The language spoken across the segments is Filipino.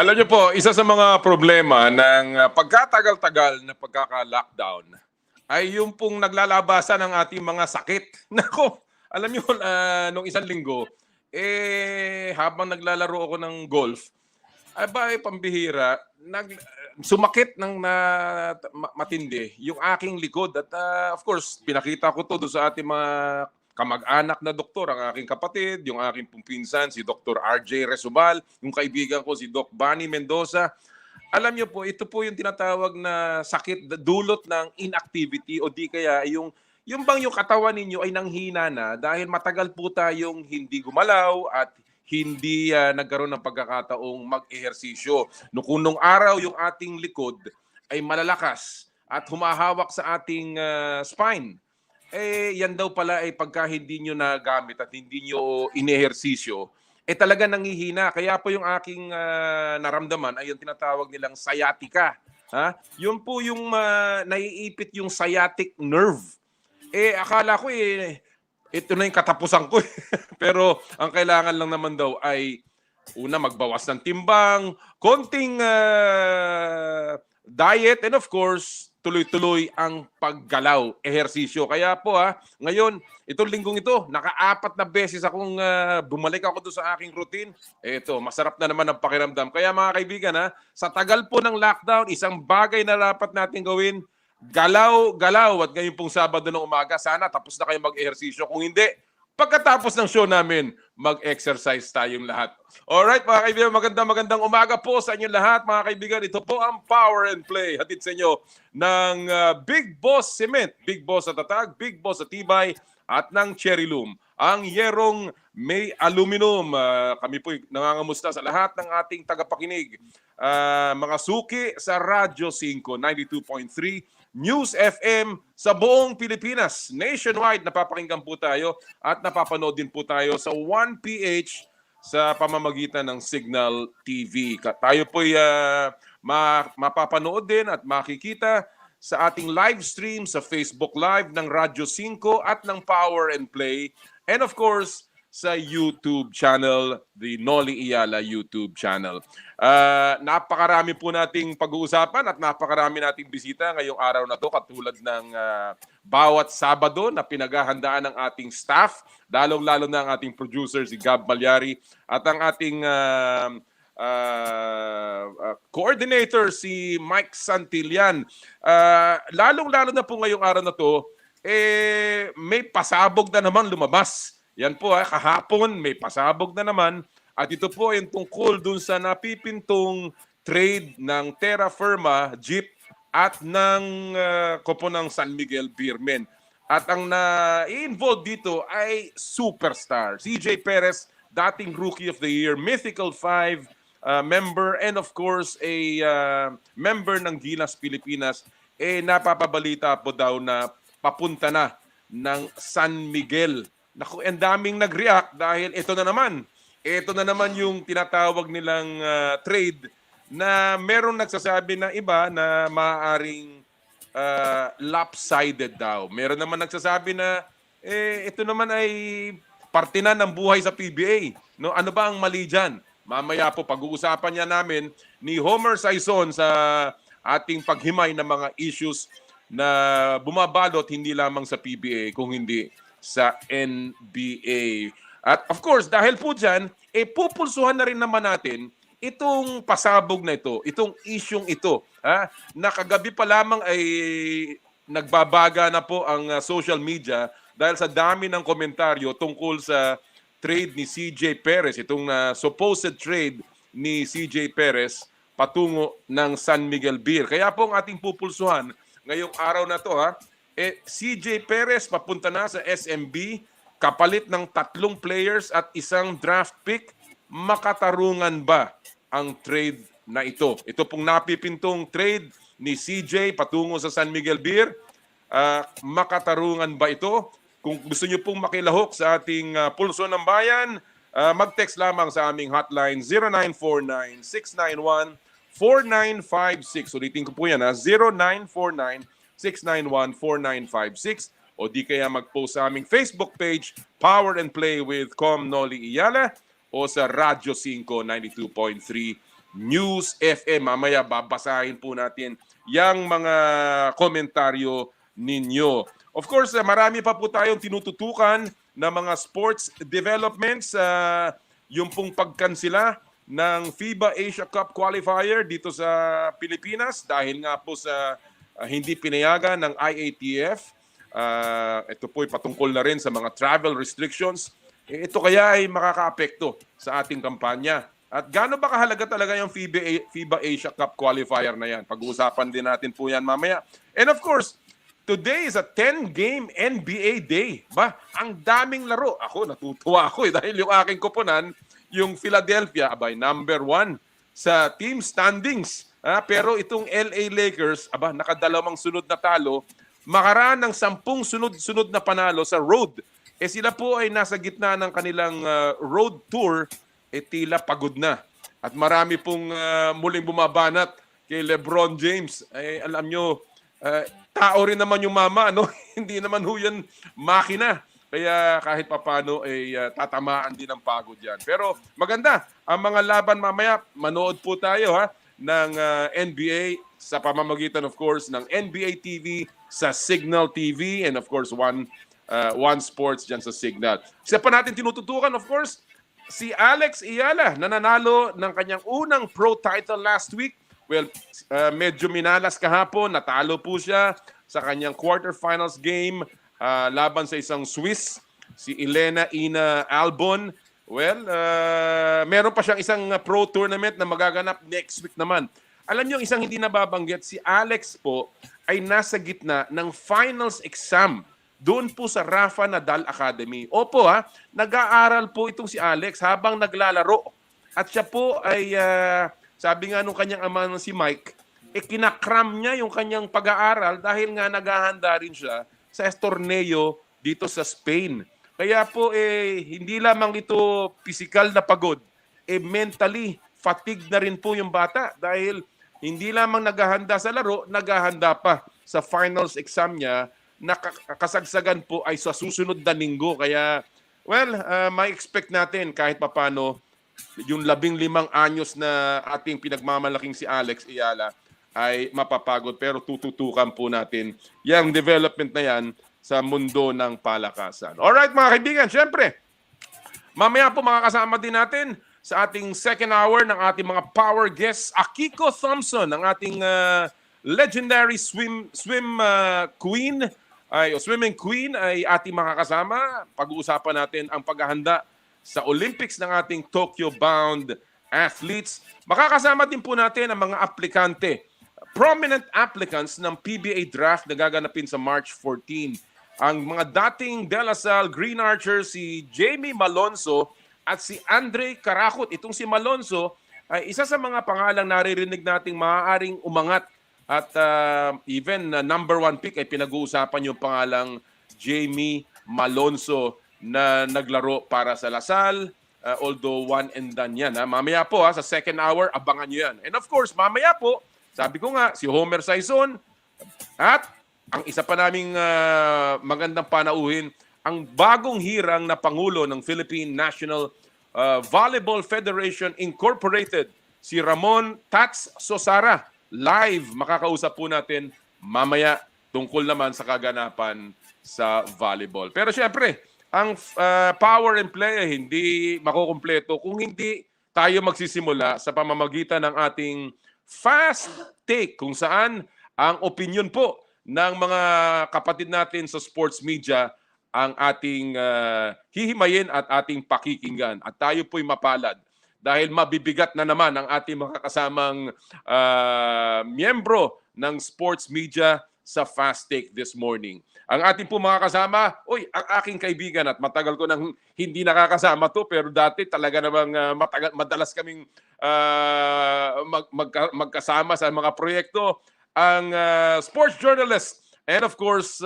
Alam niyo po, isa sa mga problema ng pagkatagal-tagal na pagkaka-lockdown ay yung pong naglalabasan ng ating mga sakit. Nako, alam niyo, nung isang linggo, habang naglalaro ako ng golf, pambihira, sumakit ng matindi yung aking likod. At of course, pinakita ko to doon sa ating mga kamag-anak na doktor, ang aking kapatid, yung aking pumpinsan, si Dr. RJ Resubal, yung kaibigan ko si Doc Bunny Mendoza. Alam niyo po, ito po yung tinatawag na sakit dulot ng inactivity o di kaya yung bang yung katawan ninyo ay nanghina na dahil matagal po tayong hindi gumalaw at hindi nagkaroon ng pagkakataong mag-ehersisyo. Nung araw yung ating likod ay malalakas at humahawak sa ating spine. Yan daw pala ay pagka hindi nyo nagamit at hindi nyo inehersisyo, talaga nangihina. Kaya po yung aking naramdaman ay yung tinatawag nilang sciatica. Ha? Yun po yung naiipit yung sciatic nerve. Akala ko ito na yung katapusan ko. Pero ang kailangan lang naman daw ay una, magbawas ng timbang, konting diet, and of course, tuloy-tuloy ang paggalaw, ehersisyo. Kaya po ngayon, itong linggong ito, naka-4 na beses akong bumalik ako doon sa aking routine. Ito, masarap na naman ang pakiramdam. Kaya mga kaibigan, sa tagal po ng lockdown, isang bagay na dapat natin gawin, galaw-galaw. At ngayon pong Sabado ng umaga, sana tapos na kayo mag-ehersisyo. Kung hindi, pagkatapos ng show namin, mag-exercise tayong lahat. Alright, mga kaibigan, magandang umaga po sa inyo lahat, mga kaibigan. Ito po ang Power and Play. Hatid sa inyo ng Big Boss Cement, Big Boss sa tatag, Big Boss sa tibay, at ng Cherry Loom, ang yerong may aluminum. Kami po nangangamusta sa lahat ng ating tagapakinig. Mga suki sa Radyo 5, 92.3, News FM sa buong Pilipinas. Nationwide, napapakinggan po tayo at napapanood din po tayo sa 1PH sa pamamagitan ng Signal TV. Tayo po'y mapapanood din at makikita sa ating live stream sa Facebook Live ng Radyo 5 at ng Power and Play. And of course, sa YouTube channel, the Noli Iyala YouTube channel. Napakarami po nating pag-uusapan at napakarami nating bisita ngayong araw na to, katulad ng bawat Sabado na pinaghahandaan ng ating staff, lalong-lalo na ang ating producer si Gab Malyari at ang ating coordinator si Mike Santillan. Lalong-lalo na po ngayong araw na to, may pasabog na naman lumabas. Yan po, kahapon may pasabog na naman. At ito po yung tungkol dun sa napipintong trade ng Terra Firma Jeep at ng kopo ng San Miguel Beermen. At ang na-involved dito ay superstar. CJ Perez, dating Rookie of the Year, Mythical 5 member, and of course a member ng Gilas Pilipinas. Napapabalita po daw na papunta na ng San Miguel. Naku, ang daming nag-react dahil ito na naman yung tinatawag nilang trade na merong nagsasabi na iba na maaaring lopsided daw. Meron naman nagsasabi na ito naman ay parte na ng buhay sa PBA. No? Ano ba ang mali dyan? Mamaya po pag-uusapan niya namin ni Homer Saison sa ating paghimay ng mga issues na bumabalot hindi lamang sa PBA kung hindi sa NBA. At of course, dahil po dyan, pupulsuhan na rin naman natin itong pasabog na ito, itong isyong ito. Na kagabi pa lamang ay nagbabaga na po ang social media dahil sa dami ng komentaryo tungkol sa trade ni CJ Perez, itong supposed trade ni CJ Perez patungo ng San Miguel Beer. Kaya po ang ating pupulsuhan ngayong araw na to, CJ Perez papunta na sa SMB, kapalit ng 3 players at 1 draft pick. Makatarungan ba ang trade na ito? Ito pong napipintong trade ni CJ patungo sa San Miguel Beer. Makatarungan ba ito? Kung gusto nyo pong makilahok sa ating Pulso ng Bayan, mag-text lamang sa aming hotline 0949-691-4956. Ulitin ko po yan, 0949-691-4956, o di kaya mag-post sa aming Facebook page, Power and Play with Com Noli Iyala, o sa Radyo 5 92.3 News FM. Mamaya babasahin po natin yung mga komentaryo ninyo. Of course, marami pa po tayong tinututukan na mga sports developments. Yung pong pagkansela ng FIBA Asia Cup qualifier dito sa Pilipinas dahil nga po sa hindi pinayagan ng IATF. Ito po ay patungkol na rin sa mga travel restrictions. Ito kaya ay makakaapekto sa ating kampanya. At gaano ba kahalaga talaga yung FIBA Asia Cup qualifier na yan? Pag-uusapan din natin po yan mamaya. And of course, today is a 10-game NBA day. Ang daming laro. Ako, natutuwa ako dahil yung aking koponan, yung Philadelphia, number 1 sa team standings. Pero itong LA Lakers, nakadalawang sunod na talo, makaraan ng 10 sunod-sunod na panalo sa road. Sila po ay nasa gitna ng kanilang road tour, tila pagod na. At marami pong muling bumabanat kay LeBron James. Alam nyo, tao rin naman yung mama, no? Hindi naman ho yan makina. Kaya kahit papano tatamaan din ng pagod yan. Pero maganda, ang mga laban mamaya, manood po tayo ng NBA sa pamamagitan of course ng NBA TV sa Signal TV and of course One Sports dyan sa Signal. Isa pa natin tinututukan of course, si Alex Ayala nananalo ng kanyang unang pro title last week. Well, medyo minalas kahapon, natalo po siya sa kanyang quarterfinals game laban sa isang Swiss, si Elena Ina Albon. Well, meron pa siyang isang pro tournament na magaganap next week naman. Alam niyo, isang hindi nababanggit, si Alex po ay nasa gitna ng finals exam doon po sa Rafa Nadal Academy. Opo nag-aaral po itong si Alex habang naglalaro. At siya po ay, sabi nga nung kanyang ama si Mike, kinakram niya yung kanyang pag-aaral dahil nga naghahanda rin siya sa torneo dito sa Spain. Kaya po hindi lamang ito physical na pagod, mentally fatigue na rin po yung bata dahil hindi lamang naghahanda sa laro, naghahanda pa sa finals exam niya na kasagsagan po ay sa susunod na linggo. Kaya, well, may expect natin kahit papano yung 15 anyos na ating pinagmamalaking si Alex Ayala ay mapapagod. Pero tututukan po natin yung development na yan sa mundo ng palakasan. Alright mga kaibigan, syempre, mamaya po makakasama din natin sa ating second hour ng ating mga power guests, Akiko Thompson, ang ating legendary swimming queen ay ating makakasama. Pag-uusapan natin ang paghahanda sa Olympics ng ating Tokyo-bound athletes. Makakasama din po natin ang mga aplikante, prominent applicants ng PBA draft na gaganapin sa March 14. Ang mga dating De La Salle Green Archers, si Jamie Malonzo at si Andre Carakot. Itong si Malonzo ay isa sa mga pangalang naririnig nating maaaring umangat at even number 1 pick ay pinag-uusapan yung pangalang Jamie Malonzo na naglaro para sa La Salle, although one and done yan. Mamaya po sa second hour, abangan nyo yan. And of course, mamaya po, sabi ko nga, si Homer Saison at ang isa pa naming magandang panauhin, ang bagong hirang na Pangulo ng Philippine National Volleyball Federation Incorporated, si Ramon Tats Sosara. Live, makakausap po natin mamaya tungkol naman sa kaganapan sa volleyball. Pero syempre, ang power and play ay hindi makukumpleto kung hindi tayo magsisimula sa pamamagitan ng ating fast take kung saan ang opinion po ng mga kapatid natin sa sports media ang ating hihimayin at ating pakikinggan. At tayo po'y mapalad dahil mabibigat na naman ang ating mga kasamang miyembro ng sports media sa Fast Take this morning. Ang ating po mga kasama, ang aking kaibigan at matagal ko nang hindi nakakasama to pero dati talaga namang madalas kaming magkasama sa mga proyekto, ang sports journalist and of course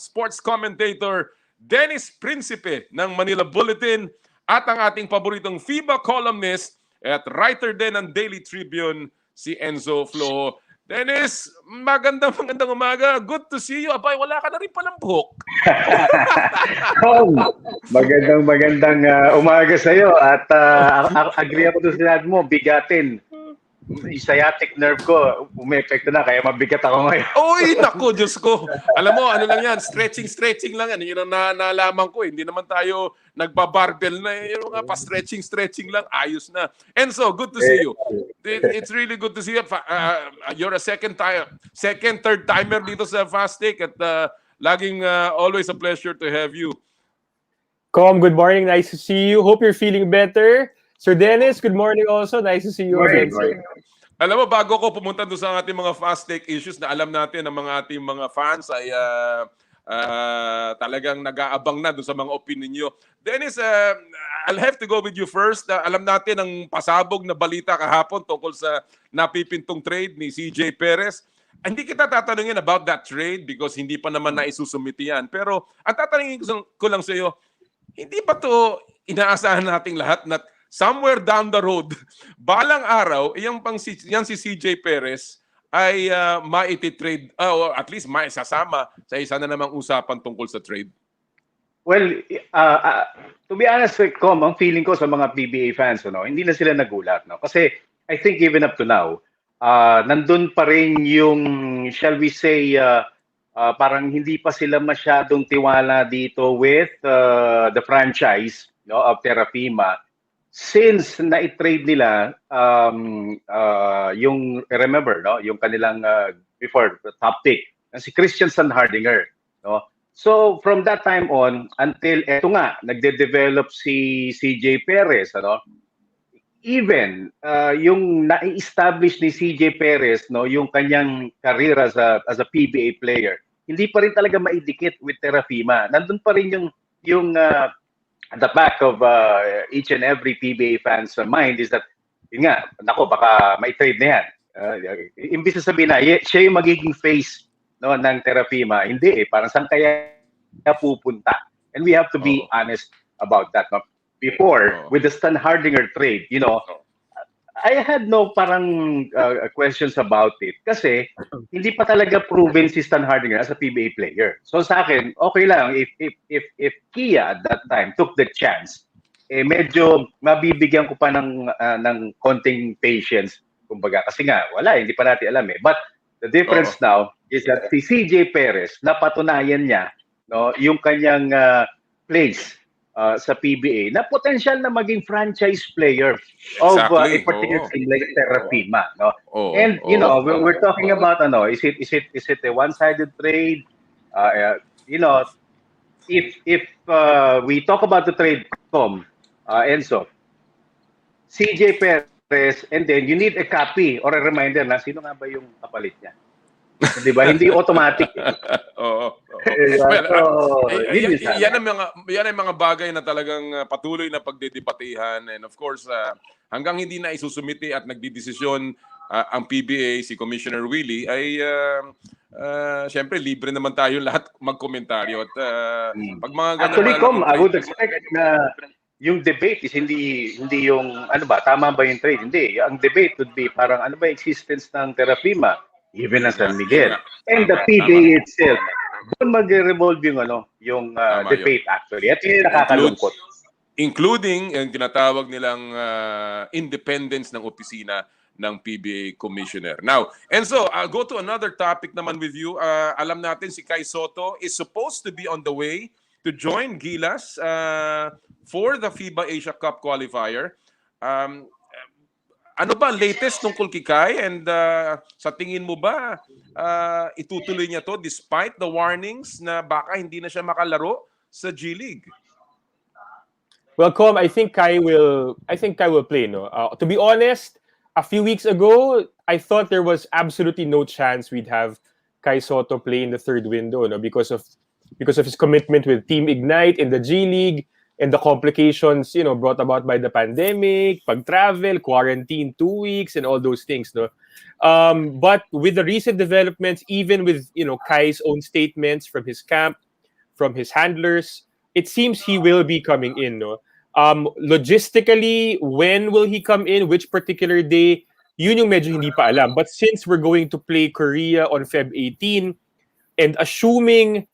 sports commentator Dennis Principe ng Manila Bulletin at ang ating paboritong FIBA columnist at writer din ng Daily Tribune, si Enzo Flojo. Dennis, magandang umaga. Good to see you. Abay, wala ka na rin palang buhok. Magandang umaga sa iyo at agree ako doon sa sinabi mo, bigatin yung sciatic nerve ko, umepekto na, kaya mabigat ako ngayon. Oy, naku, Diyos ko. Alam mo, ano lang yan, stretching lang yan. Yun ang nalaman ko. Hindi naman tayo nagbabarbell na. Yung mga pa-stretching lang, ayos na. Enzo, good to see you. It's really good to see you. You're a third timer dito sa Fast Take at laging always a pleasure to have you. Com, good morning. Nice to see you. Hope you're feeling better. Sir Dennis, good morning also. Nice to see you again. Alam mo, bago ko pumunta doon sa ating mga Fast Take issues na alam natin ng mga ating mga fans ay talagang nag-aabang na doon sa mga opinion nyo. Dennis, I'll have to go with you first. Alam natin ang pasabog na balita kahapon tungkol sa napipintong trade ni CJ Perez. Hindi kita tatanungin about that trade because hindi pa naman naisusumiti yan. Pero ang tatanungin ko lang sa iyo, hindi ba to inaasahan nating lahat na somewhere down the road, balang araw, yan si CJ Perez ay maiti-trade, or at least maisasama sa isa na namang usapan tungkol sa trade? Well, to be honest, Com, ang feeling ko sa mga PBA fans, hindi na sila nagulat. No? Kasi I think even up to now, nandun pa rin yung, shall we say, parang hindi pa sila masyadong tiwala dito with the franchise of Terrafima. Since na-trade nila yung, remember, yung kanilang before the top pick, si Christian Sandhardinger. No? So from that time on, until eto nga, nagde-develop si CJ Perez, even yung na-establish ni CJ Perez, yung kanyang career as a PBA player, hindi pa rin talaga maidikit with Terrafima. Nandun pa rin yung at the back of each and every PBA fan's mind is that, yun nga, nako, baka may trade na yan. Imbis na sabihin na, siya yung magiging face ng Terrafima. Hindi parang saan kaya pupunta? And we have to be honest about that. No? Before, with the Sandhardinger trade, I had no parang questions about it kasi hindi pa talaga proven si Sandhardinger as a PBA player. So sa akin, okay lang if Kia at that time took the chance, medyo mabibigyan ko pa ng konting patience, kumbaga. Kasi nga, hindi pa natin alam eh. But the difference now is that si CJ Perez, napatunayan niya yung kanyang place sa PBA na potential na maging franchise player of a particular team like Terrafima, and we're talking about is it a one-sided trade? If we talk about the trade, Enzo, CJ Perez, and then you need a copy or a reminder na sino nga ba yung kapalit niya. Di ba? Hindi automatic. Yan ang mga bagay na talagang patuloy na pagdedebatihan, and of course hanggang hindi na isusumiti at nagdidesisyon ang PBA, si Commissioner Willie, ay syempre libre naman tayo lahat magkomentaryo at pag mga ganun. Actually, I would expect na yung debate is hindi yung tama ba yung trade? Hindi. Ang debate would be parang ano ba existence ng Terrafima, even na San Miguel, and the PBA itself. Doon mag-revolve yung debate actually. At yun nakakalungkot. Including ang tinatawag nilang independence ng opisina ng PBA Commissioner. Now, and so I'll go to another topic naman with you. Alam natin si Kai Sotto is supposed to be on the way to join Gilas for the FIBA Asia Cup qualifier. Ano ba latest tungkol kay Kai, and sa tingin mo ba itutuloy niya to despite the warnings na baka hindi na siya makalaro sa G League? Well, Com, I think Kai will play. No, to be honest, a few weeks ago, I thought there was absolutely no chance we'd have Kai Sotto play in the third window, because of his commitment with Team Ignite in the G League and the complications, brought about by the pandemic, pag-travel, quarantine 2 weeks, and all those things, no. But with the recent developments, even with Kai's own statements from his camp, from his handlers, it seems he will be coming in, no. Logistically, when will he come in? Which particular day? Yun yung medyo hindi pa alam. But since we're going to play Korea on Feb 18, and assuming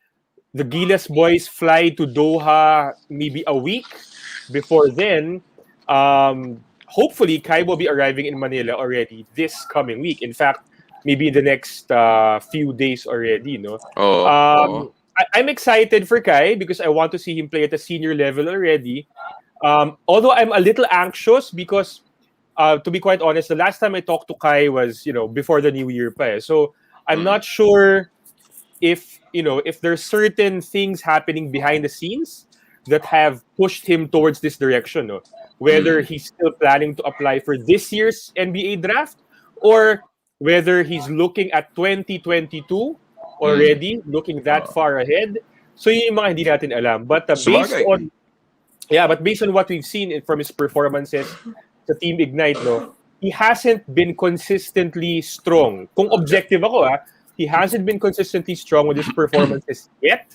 the Gilas boys fly to Doha maybe a week before then, hopefully Kai will be arriving in Manila already this coming week. In fact, maybe in the next few days already. No, Oo. Oo. I'm excited for Kai because I want to see him play at a senior level already. Although I'm a little anxious because, to be quite honest, the last time I talked to Kai was before the New Year pa. So I'm not sure if if there's certain things happening behind the scenes that have pushed him towards this direction. No? Whether he's still planning to apply for this year's NBA draft or whether he's looking at 2022 already, looking that far ahead. So yun yung mga hindi natin alam. But based Sabagay. on what we've seen from his performances sa Team Ignite, no, he hasn't been consistently strong. Kung objective ako, he hasn't been consistently strong with his performances yet.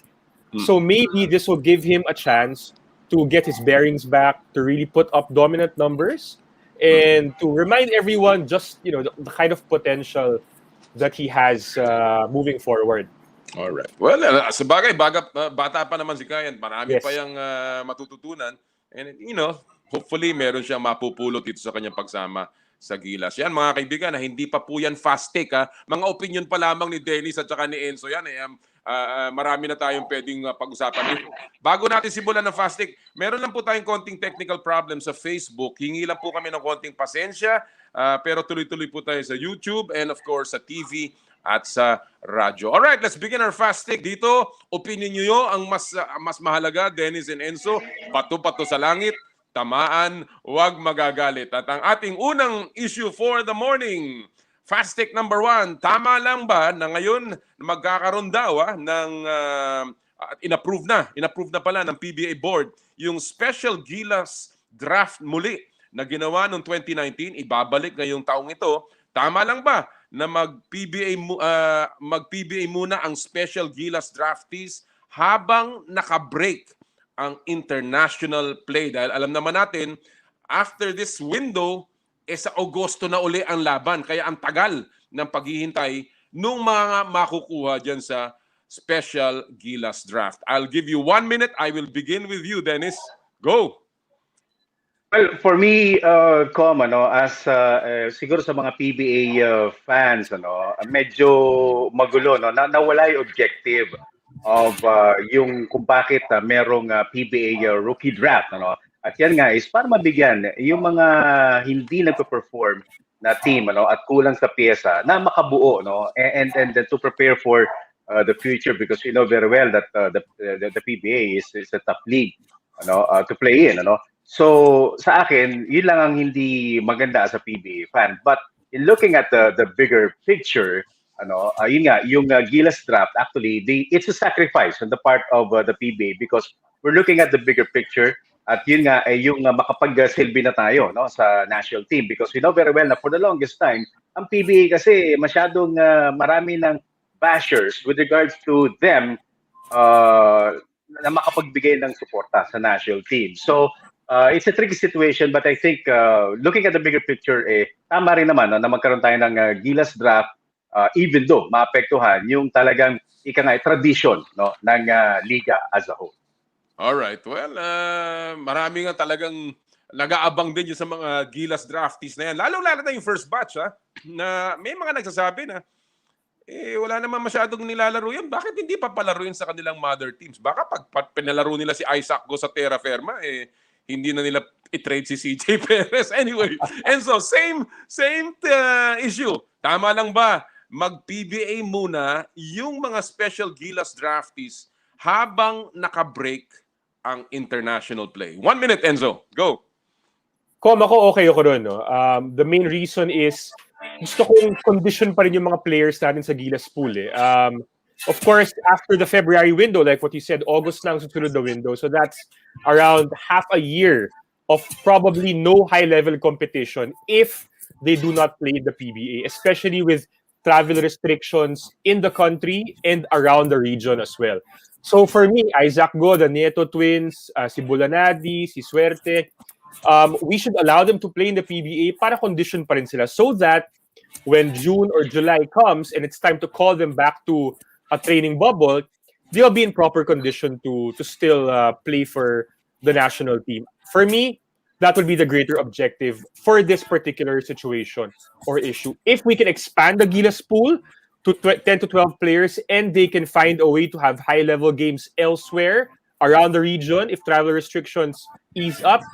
So maybe this will give him a chance to get his bearings back, to really put up dominant numbers, and to remind everyone just the kind of potential that he has moving forward. Alright. Well, sabagay, bata pa naman si Kai, marami Yes. pa yung matututunan. And hopefully meron siyang mapupulot dito sa kanyang pagsama sa Gilas. Yan mga kaibigan, hindi pa po yan fast take. Mga opinion pa lamang ni Dennis at saka ni Enzo yan. Marami na tayong pwedeng pag-usapan. Bago natin simulan ng fast take, meron lang po tayong konting technical problem sa Facebook. Hingi lang po kami ng konting pasensya. Pero tuloy-tuloy po tayo sa YouTube and of course sa TV at sa radyo. Alright, let's begin our fast take. Dito, opinion nyo ang mas mahalaga, Dennis and Enzo. Pato-pato sa langit, tamaan, huwag magagalit. At ang ating unang issue for the morning, fast take number 1, tama lang ba na ngayon magkakaroon daw ng inapprove na pala ng PBA board yung special Gilas draft muli na ginawa noong 2019, ibabalik ngayong taong ito. Tama lang ba na mag-PBA muna ang special Gilas draftees habang naka-break ang international play? Dahil alam naman natin, after this window, sa Agosto na uli ang laban. Kaya ang tagal ng paghihintay nung mga makukuha dyan sa special Gilas draft. I'll give you 1 minute. I will begin with you, Dennis. Go! Well, for me, as siguro sa mga PBA fans, medyo magulo, nawala yung objective of yung kung bakit merong PBA rookie draft, At yan nga is para mabigyan yung mga hindi nagpe-perform na team, at kulang sa pyesa na makabuo, and to prepare for the future, because we know very well that the PBA is a top league, to play in, So sa akin, yun lang ang hindi maganda as a PBA fan. But in looking at the bigger picture, yun nga, yung Gilas draft, actually, it's a sacrifice on the part of the PBA, because we're looking at the bigger picture. At yun nga, yung makapag-silbi na tayo sa national team, because we know very well na for the longest time, ang PBA kasi masyadong marami ng bashers with regards to them na makapagbigay ng suporta sa national team. So, it's a tricky situation, but I think looking at the bigger picture, tama rin naman na magkaroon tayo ng Gilas draft, even though maapektuhan yung talagang tradition ng liga as a whole. Alright, well, marami nga talagang nag-aabang din yung sa mga Gilas draftees na yan. Lalo-lalo na yung first batch, na may mga nagsasabi na, wala naman masyadong nilalaro yan. Bakit hindi pa palaruin sa kanilang mother teams? Baka pag pinalaro nila si Isaac Go sa Terra Firma, hindi na nila i-trade si CJ Perez. Anyway, and so, same issue. Tama lang ba? Mag-PBA muna yung mga special Gilas draftees habang naka-break ang international play. 1 minute, Enzo. Go. Ako okay ako doon. The main reason is gusto kong condition pa rin yung mga players natin sa Gilas pool. Of course, after the February window, like what you said, August lang susunod the window. So that's around half a year of probably no high-level competition if they do not play the PBA, especially with travel restrictions in the country and around the region as well. So for me, Isaac Go, the Nieto twins, si Bulanadi, si Suerte, we should allow them to play in the PBA para condition pa rin sila, so that when June or July comes and it's time to call them back to a training bubble, they'll be in proper condition to still play for the national team. For me, that would be the greater objective for this particular situation or issue. If we can expand the Gilas pool to 10 to 12 players and they can find a way to have high-level games elsewhere around the region, if travel restrictions ease up,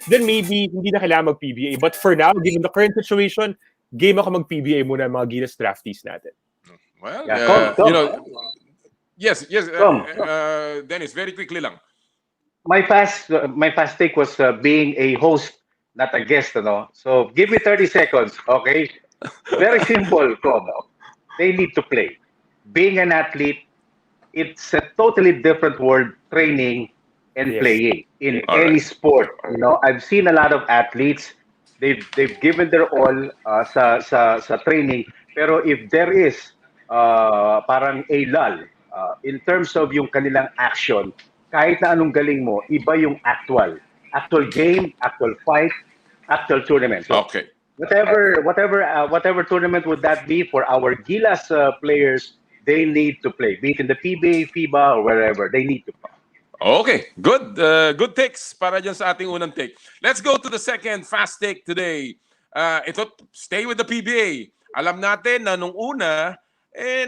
then maybe hindi na kailangan mag-PBA. But for now, given the current situation, game ako mag-PBA muna mga Gilas draftees natin. Well, Yeah, Tom. you know, yes, Tom. Dennis, very quickly lang. My fast take was being a host, not a guest, ano. So give me 30 seconds, okay? Very simple, Tom. They need to play. Being an athlete, it's a totally different world, training and Yes. playing in All any right. sport. You know, I've seen a lot of athletes. They've given their all sa training. Pero if there is parang a lull in terms of yung kanilang action, kahit na anong galing mo, iba yung actual game, actual fight, actual tournament. So Okay. whatever tournament would that be for our Gilas players, they need to play. Be it in the PBA, FIBA, or wherever, they need to play. Okay, good. Good takes para dyan sa ating unang take. Let's go to the second fast take today. Ito, stay with the PBA. Alam natin na nung una,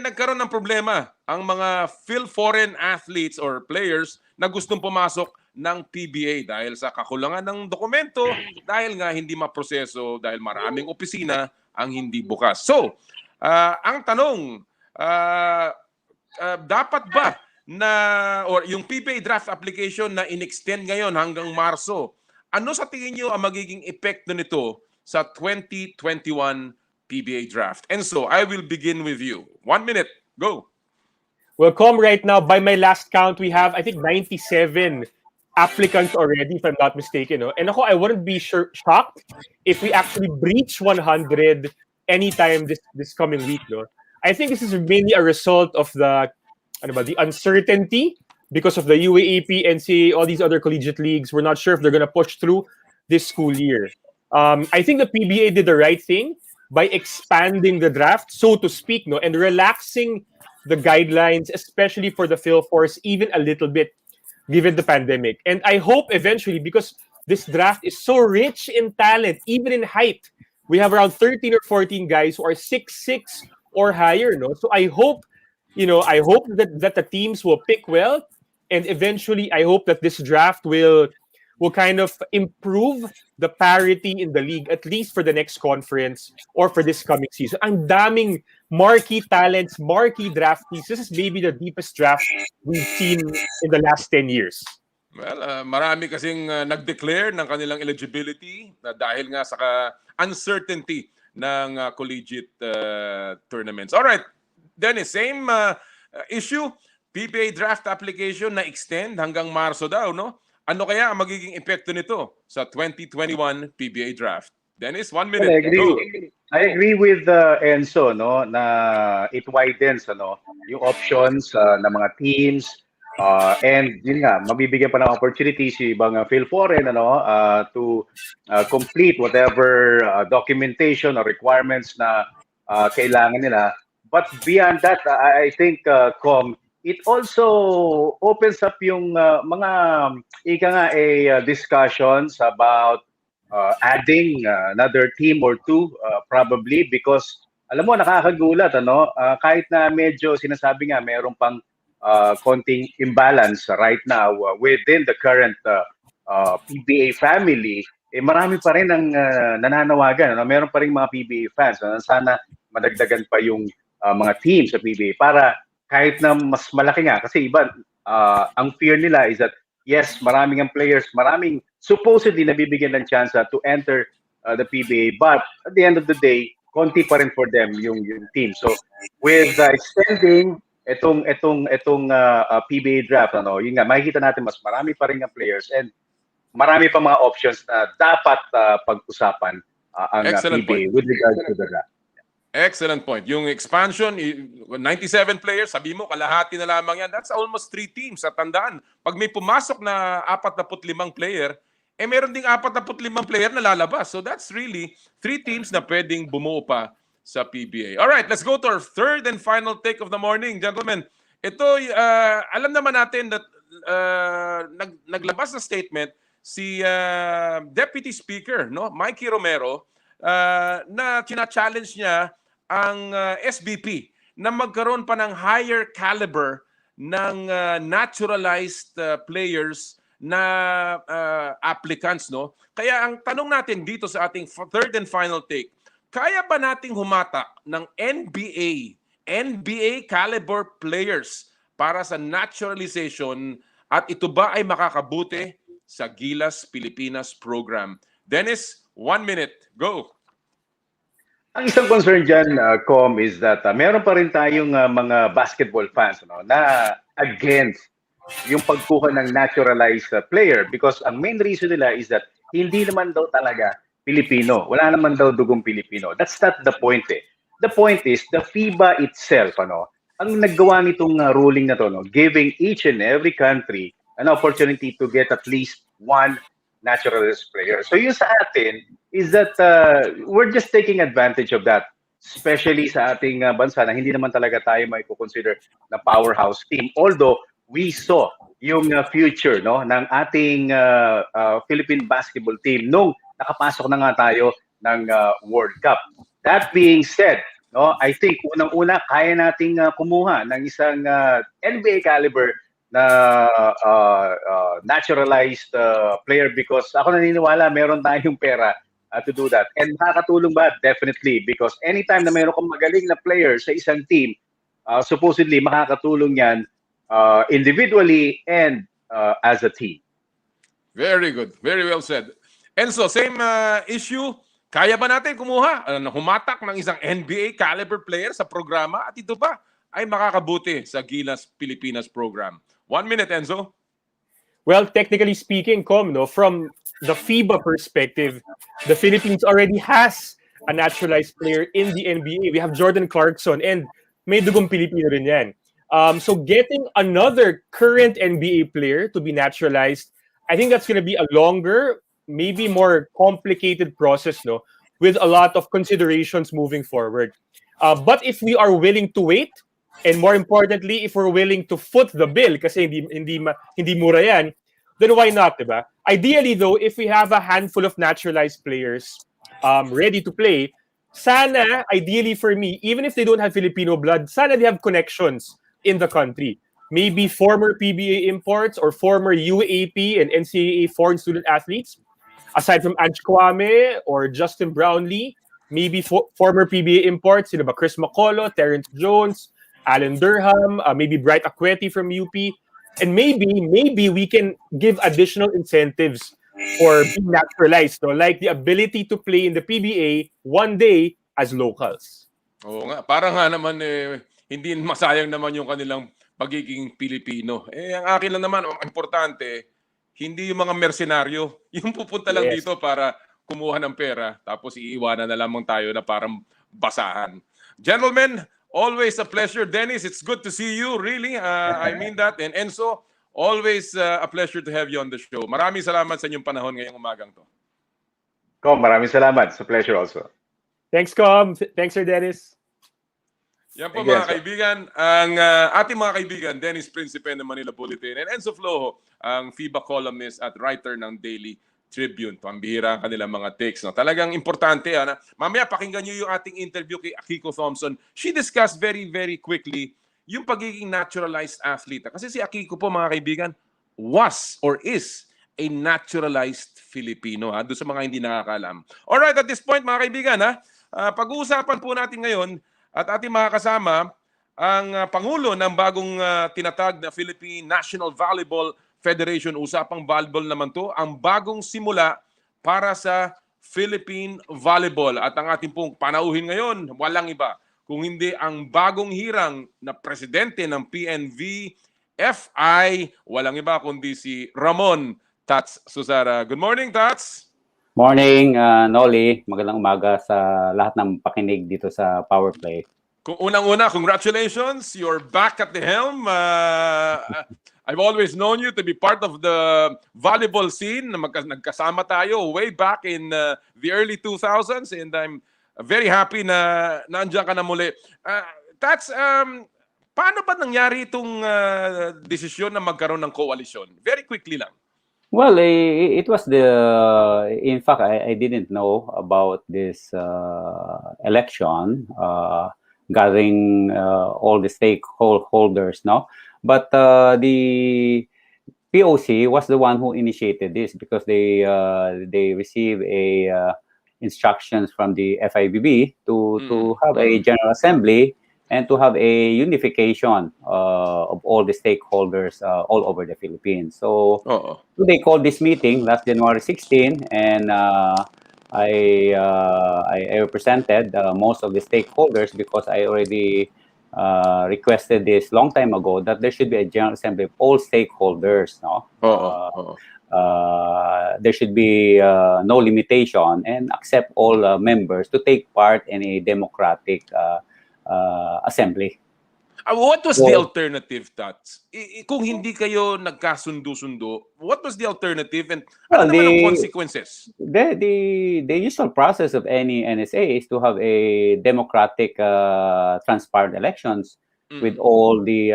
nagkaroon ng problema ang mga foreign athletes or players na gustong pumasok ng PBA dahil sa kakulangan ng dokumento, dahil nga hindi maproseso, dahil maraming opisina ang hindi bukas. So, ang tanong, dapat ba na or yung PBA draft application na in-extend ngayon hanggang Marso, ano sa tingin niyo ang magiging epekto nito sa 2021 PBA draft? And so, I will begin with you. 1 minute. Go. Well, right now, by my last count, we have, I think, 97 applicants already, if I'm not mistaken. No? And ako, I wouldn't be shocked if we actually breach 100 anytime this coming week. No? I think this is mainly a result of the uncertainty because of the UAAP, NCAA, all these other collegiate leagues. We're not sure if they're going to push through this school year. I think the PBA did the right thing by expanding the draft, so to speak, no, and relaxing the guidelines, especially for the PhilForce, even a little bit, given the pandemic. And I hope eventually, because this draft is so rich in talent, even in height, we have around 13 or 14 guys who are 6'6" or higher, no. So I hope that the teams will pick well, and eventually I hope that this draft will kind of improve the parity in the league, at least for the next conference or for this coming season. Ang daming marquee talents, marquee draftees. This is maybe the deepest draft we've seen in the last 10 years. Well, marami kasing nag-declare ng kanilang eligibility na dahil nga sa uncertainty ng collegiate tournaments. All right, Dennis, same issue. PBA draft application na extend hanggang Marso daw, no? Ano kaya ang magiging epekto nito sa 2021 PBA draft? Dennis, 1 minute. Well, Go. I agree with Enzo, no, na it widens yung options ng mga teams, and yun nga, mabibigyan pa ng opportunity si ibang PhilForeign to complete whatever documentation or requirements na kailangan nila. But beyond that, I think it also opens up yung mga discussions about adding another team or two, probably, because alam mo, nakakagulat, kahit na medyo sinasabi nga mayroon pang konting imbalance right now within the current PBA family, marami pa rin ang nananawagan, meron pa rin mga PBA fans, sana madagdagan pa yung mga teams sa PBA para kahit na mas malaki nga, kasi iba, ang fear nila is that, yes, maraming ang players, maraming supposedly nabibigyan ng chance to enter the PBA, but at the end of the day, konti pa rin for them yung team. So, with extending itong PBA draft, yun nga, makikita natin mas marami pa rin ang players and marami pa mga options na dapat pag-usapan ang Excellent PBA point. with regards to the draft. Excellent point. Yung expansion, 97 players, sabi mo, kalahati na lamang yan. That's almost 3 teams. At tandaan, pag may pumasok na 45 player, meron ding 45 player na lalabas. So that's really 3 teams na pwedeng bumuo pa sa PBA. Alright, let's go to our third and final take of the morning. Gentlemen, ito, alam naman natin that naglabas na statement si Deputy Speaker, no, Mikey Romero, na china-challenge niya ang SBP na magkaroon pa ng higher caliber ng naturalized players na applicants, no? Kaya ang tanong natin dito sa ating third and final take, kaya ba nating humatak ng NBA caliber players para sa naturalization at ito ba ay makakabuti sa Gilas Pilipinas program? Dennis, 1 minute. Go! Ang isang concern dyan, Com, is that meron pa rin tayong mga basketball fans na against yung pagkuha ng naturalized player because ang main reason nila is that hindi naman daw talaga Pilipino. Wala naman daw dugong Pilipino. That's not the point eh. The point is the FIBA itself, ang naggawa nitong ruling na to, giving each and every country an opportunity to get at least one naturalized player. So yun sa atin is that we're just taking advantage of that, especially sa ating bansa na hindi naman talaga tayo may consider na powerhouse team. Although we saw yung future ng ating Philippine basketball team nung nakapasok na nga tayo ng World Cup. That being said, I think unang-una kaya nating kumuha ng isang NBA caliber na naturalized player because ako naniniwala meron tayong pera to do that. And nakakatulong ba? Definitely. Because anytime na meron kang magaling na player sa isang team, supposedly makakatulong yan individually and as a team. Very good. Very well said. Enzo, same issue. Kaya ba natin kumuha, humatak ng isang NBA caliber player sa programa at ito ba ay makakabuti sa Gilas Pilipinas program? 1 minute, Enzo. Well, technically speaking, from the FIBA perspective, the Philippines already has a naturalized player in the NBA. We have Jordan Clarkson and may dugong Pilipino rin yan. So getting another current NBA player to be naturalized, I think that's going to be a longer, maybe more complicated process, with a lot of considerations moving forward. But if we are willing to wait, and more importantly, if we're willing to foot the bill, kasi hindi mura yan, then why not, diba? Ideally, though, if we have a handful of naturalized players ready to play, sana, ideally for me, even if they don't have Filipino blood, sana they have connections in the country. Maybe former PBA imports or former UAP and NCAA foreign student athletes. Aside from Ange Kwame or Justin Brownlee, maybe former PBA imports, Chris Macolo, Terrence Jones, Alan Durham, maybe Bright Akweti from UP. And maybe we can give additional incentives for being naturalized, like the ability to play in the PBA one day as locals. Oo nga, parang nga naman hindi masayang naman yung kanilang pagiging Pilipino. Ang akin lang naman, ang importante, hindi yung mga mersenaryo, yung pupunta lang dito para kumuha ng pera, tapos iiwanan na lamang tayo na parang basahan. Gentlemen, always a pleasure. Dennis, it's good to see you, really. I mean that. And Enzo, always a pleasure to have you on the show. Maraming salamat sa inyong panahon ngayong umagang to. Com, maraming salamat. It's a pleasure also. Thanks, Com. Thanks, Sir Dennis. Yan po mga kaibigan, ang ating mga kaibigan, Dennis Principe ng Manila Bulletin and Enzo Flojo, ang FIBA columnist at writer ng Daily Tribune. Pambihira ang kanilang mga takes. Talagang importante. Mamaya pakinggan nyo yung ating interview kay Akiko Thompson. She discussed very, very quickly yung pagiging naturalized athlete. Kasi si Akiko po mga kaibigan was or is a naturalized Filipino. Doon sa mga hindi nakakalam. Alright, at this point mga kaibigan, pag-uusapan po natin ngayon at ating mga kasama ang Pangulo ng bagong tinatag na Philippine National Volleyball Federation. Usapang volleyball naman to, ang bagong simula para sa Philippine Volleyball. At ang ating pong panauhin ngayon, walang iba kung hindi ang bagong hirang na presidente ng PNV FI, walang iba kundi si Ramon Tats Susara. Good morning, Tats! Morning, Nolly. Magandang umaga sa lahat ng pakinig dito sa Power Play. Kung unang-una, congratulations. You're back at the helm. I've always known you to be part of the volleyball scene. Nagkasama tayo way back in the early 2000s and I'm very happy na nandiyan ka na muli. Tats, paano ba nangyari itong desisyon na magkaroon ng koalisyon? Very quickly lang. Well, it was in fact, I didn't know about this election, gathering all the stakeholders, no? But the POC was the one who initiated this because they received a instructions from the FIBB to have a general assembly and to have a unification of all the stakeholders all over the Philippines. So Oo. they called this meeting last January 16, and I represented most of the stakeholders because I already requested this long time ago that there should be a general assembly of all stakeholders. No, Oo. Oo. there should be no limitation and accept all members to take part in a democratic assembly. What was the So, alternative, Tats? Kung hindi kayo nagkasundo-sundo, what was the alternative and ano well, naman ang the consequences? the usual process of any NSA is to have a democratic, transparent elections with all the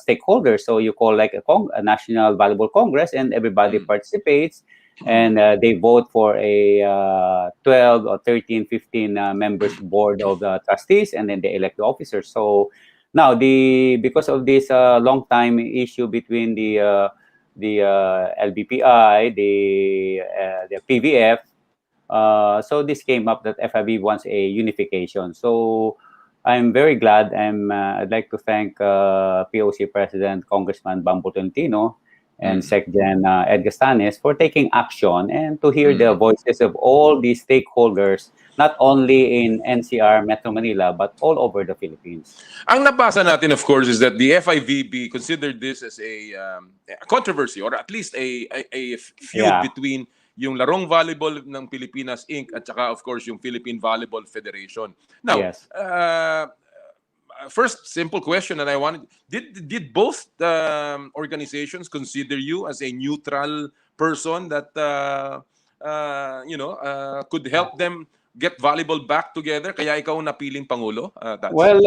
stakeholders. So you call like a national valuable congress, and everybody participates, and they vote for a 12 or 13, 15 members board of the trustees, and then they elect the officers. So now because of this long time issue between the LBPI, the PVF. So this came up that FIB wants a unification. So I'm very glad. I'd like to thank POC President Congressman Bambo Tolentino and SecGen Ed Gastanes for taking action and to hear the voices of all these stakeholders, not only in NCR, Metro Manila, but all over the Philippines. Ang nabasa natin, of course, is that the FIVB considered this as a controversy or at least a feud Yeah. between yung larong volleyball ng Pilipinas Inc. at saka, of course, yung Philippine Volleyball Federation. Now, Yes. First simple question that I wanted, did both organizations consider you as a neutral person that could help them get volleyball back together, kaya ikaw napiling pangulo? Well,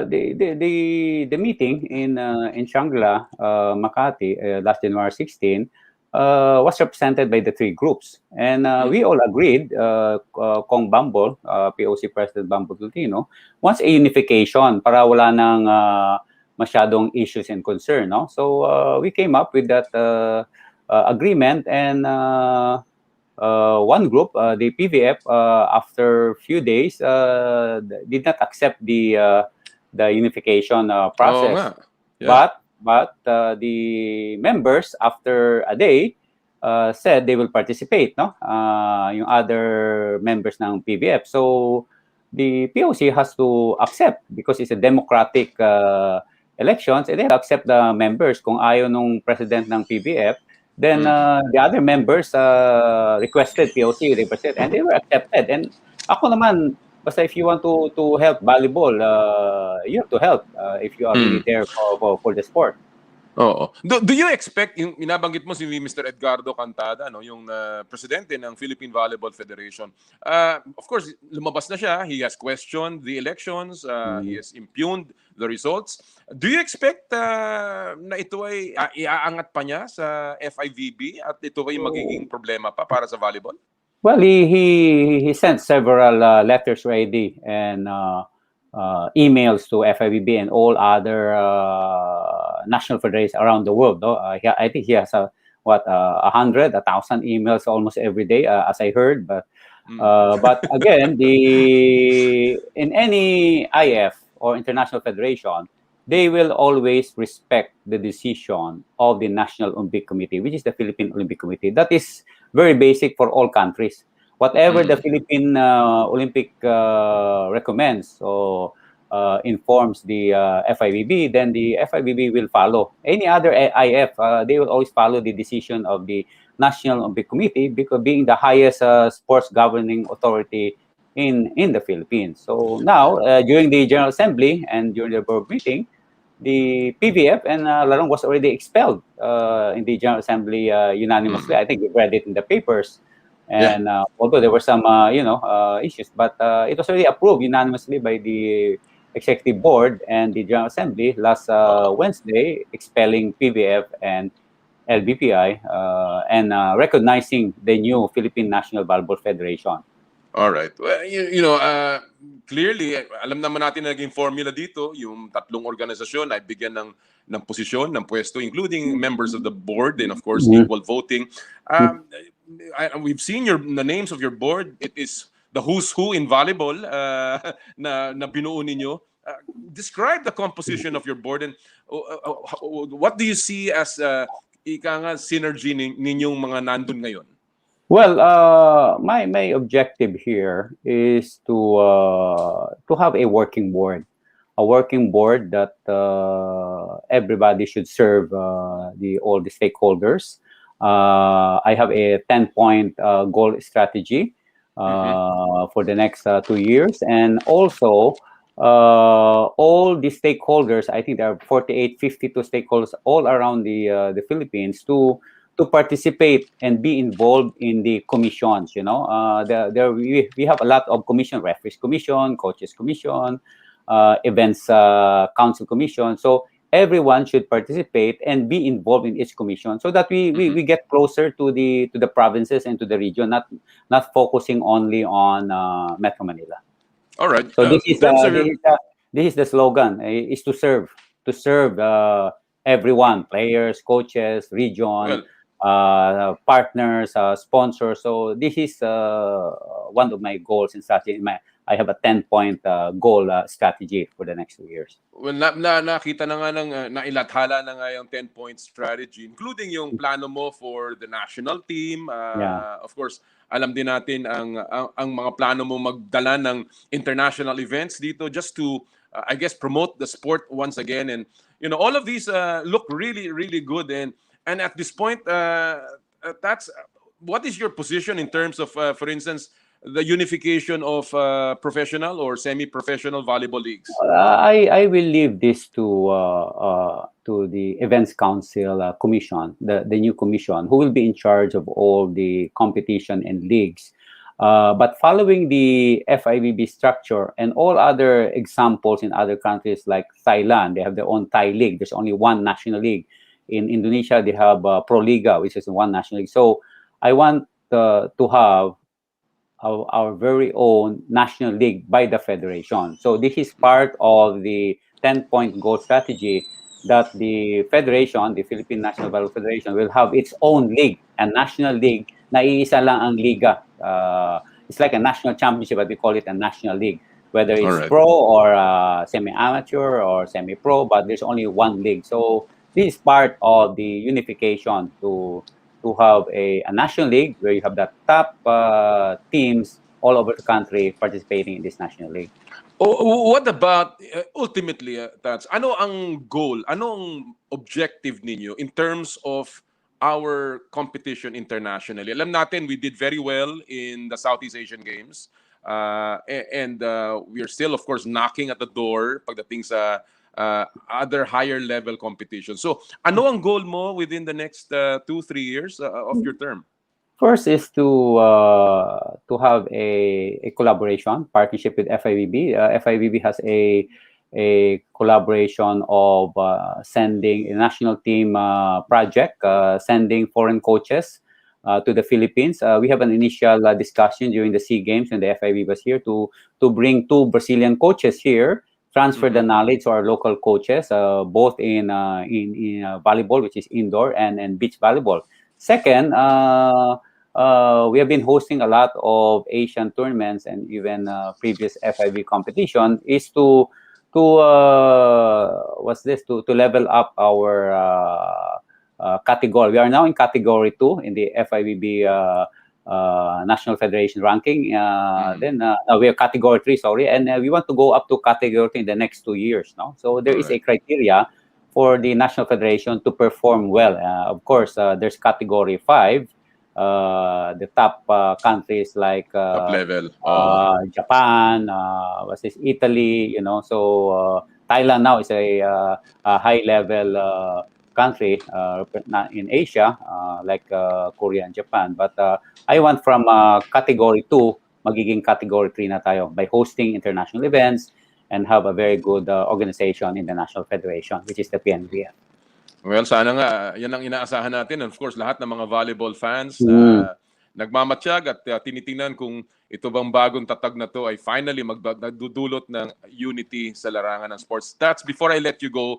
the meeting in Shangri-La, Makati, last January 16, was represented by the three groups, and we all agreed. Kong Bambol, POC President Bambol Tolentino, wants a unification para wala nang masyadong issues and concern. No, so we came up with that agreement, and one group, the PVF, after few days, did not accept the unification process. Oo nga. Yeah. But the members, after a day, said they will participate. No, yung other members ng PVF. So the POC has to accept because it's a democratic elections, and they accept the members. Kung ayaw nung president ng PVF, then the other members requested POC represent, and they were accepted. And ako naman, basta if you want to help volleyball, you have to help if you are really there for the sport. Oo. Do you expect, yung inabanggit mo si Mr. Edgardo Cantada, no, yung presidente ng Philippine Volleyball Federation, of course, lumabas na siya, he has questioned the elections, he has impugned the results. Do you expect na ito ay iaangat pa niya sa FIVB at ito ay magiging problema pa para sa volleyball? Well, he sent several letters already and emails to FIVB and all other national federations around the world. No? I think he has 100, 1,000 emails almost every day, as I heard. But again, in any IF or international federation, they will always respect the decision of the National Olympic Committee, which is the Philippine Olympic Committee. That is very basic for all countries. Whatever the Philippine Olympic recommends or informs the FIVB, then the FIVB will follow. Any other IF, they will always follow the decision of the National Olympic Committee, because being the highest sports governing authority in the Philippines. So now, during the General Assembly and during the board meeting, the PVF and Larong was already expelled in the General Assembly unanimously. I think you read it in the papers. And although there were some, issues, but it was already approved unanimously by the Executive Board and the General Assembly last Wednesday, expelling PVF and LBPI, and recognizing the new Philippine National Volleyball Federation. All right. Well, clearly, alam naman natin na naging formula dito, yung tatlong organisasyon ay bigyan ng posisyon, ng pwesto, including members of the board and of course equal voting. We've seen the names of your board. It is the who's who in volleyball na binuo ninyo. Describe the composition of your board and what do you see as synergy ninyong mga nandun ngayon? Well, my objective here is to have a working board that everybody should serve all the stakeholders. I have a 10-point goal strategy for the next 2 years, and also all the stakeholders. I think there are 52 stakeholders all around the Philippines to participate and be involved in the commissions. We have a lot of commission, referees commission, coaches commission, events council commission. So everyone should participate and be involved in each commission, so that we get closer to the provinces and to the region, not focusing only on Metro Manila. All right. So this is the slogan: is to serve everyone, players, coaches, region. Partners, sponsors. So this is one of my goals in strategy. I have a 10-point goal strategy for the next 2 years. Well, nakita na nga nailathala na nga yung 10-point strategy, including yung plano mo for the national team. Of course, alam din natin ang mga plano mo magdala ng international events dito just to, I guess, promote the sport once again. And, all of these look really, really good. And at this point, that's what is your position in terms of, for instance, the unification of professional or semi-professional volleyball leagues? I will leave this to the Events Council Commission, the new commission, who will be in charge of all the competition and leagues. But following the FIVB structure and all other examples in other countries like Thailand, they have their own Thai league. There's only one national league. In Indonesia, they have Pro Liga, which is one national league. So I want to have our very own national league by the federation. So this is part of the 10-point goal strategy, that the federation, the Philippine National Volleyball Federation, will have its own league, a national league. Na iisa lang ang liga. It's like a national championship, but we call it a national league. Whether it's pro or semi-amateur or semi-pro, but there's only one league. So this is part of the unification to have a national league where you have the top teams all over the country participating in this national league. What about ultimately, Tats? Ano ang goal? Ano ang objective ninyo in terms of our competition internationally? Alam natin we did very well in the Southeast Asian Games, and we are still, of course, knocking at the door pagdating sa other higher level competition. So, ano ang goal mo within the next 2-3 years of your term? First is to have a collaboration partnership with FIVB. FIVB has a collaboration of sending a national team project, sending foreign coaches to the Philippines. We have an initial discussion during the SEA Games when the FIVB was here to bring 2 Brazilian coaches here, transfer the knowledge to our local coaches, both in volleyball, which is indoor, and beach volleyball. Second, we have been hosting a lot of Asian tournaments and even previous FIV competition, is to level up our category. We are now in category 2 in the FIVB National Federation ranking. Then we are category 3, sorry, and we want to go up to category 3 in the next 2 years. No, so there is a criteria for the National Federation to perform well. Of course, there's category 5. The top countries like top level, Japan, Italy, so Thailand now is a high level country in Asia, like Korea and Japan. But I want from category 2, magiging category 3 na tayo by hosting international events and have a very good organization in the National Federation, which is the PNVF. Well, sana nga, yan ang inaasahan natin. And of course, lahat ng mga volleyball fans nagmamatsyag at tinitingnan kung ito bang bagong tatag na to ay finally magdudulot ng unity sa larangan ng sports. That's before I let you go.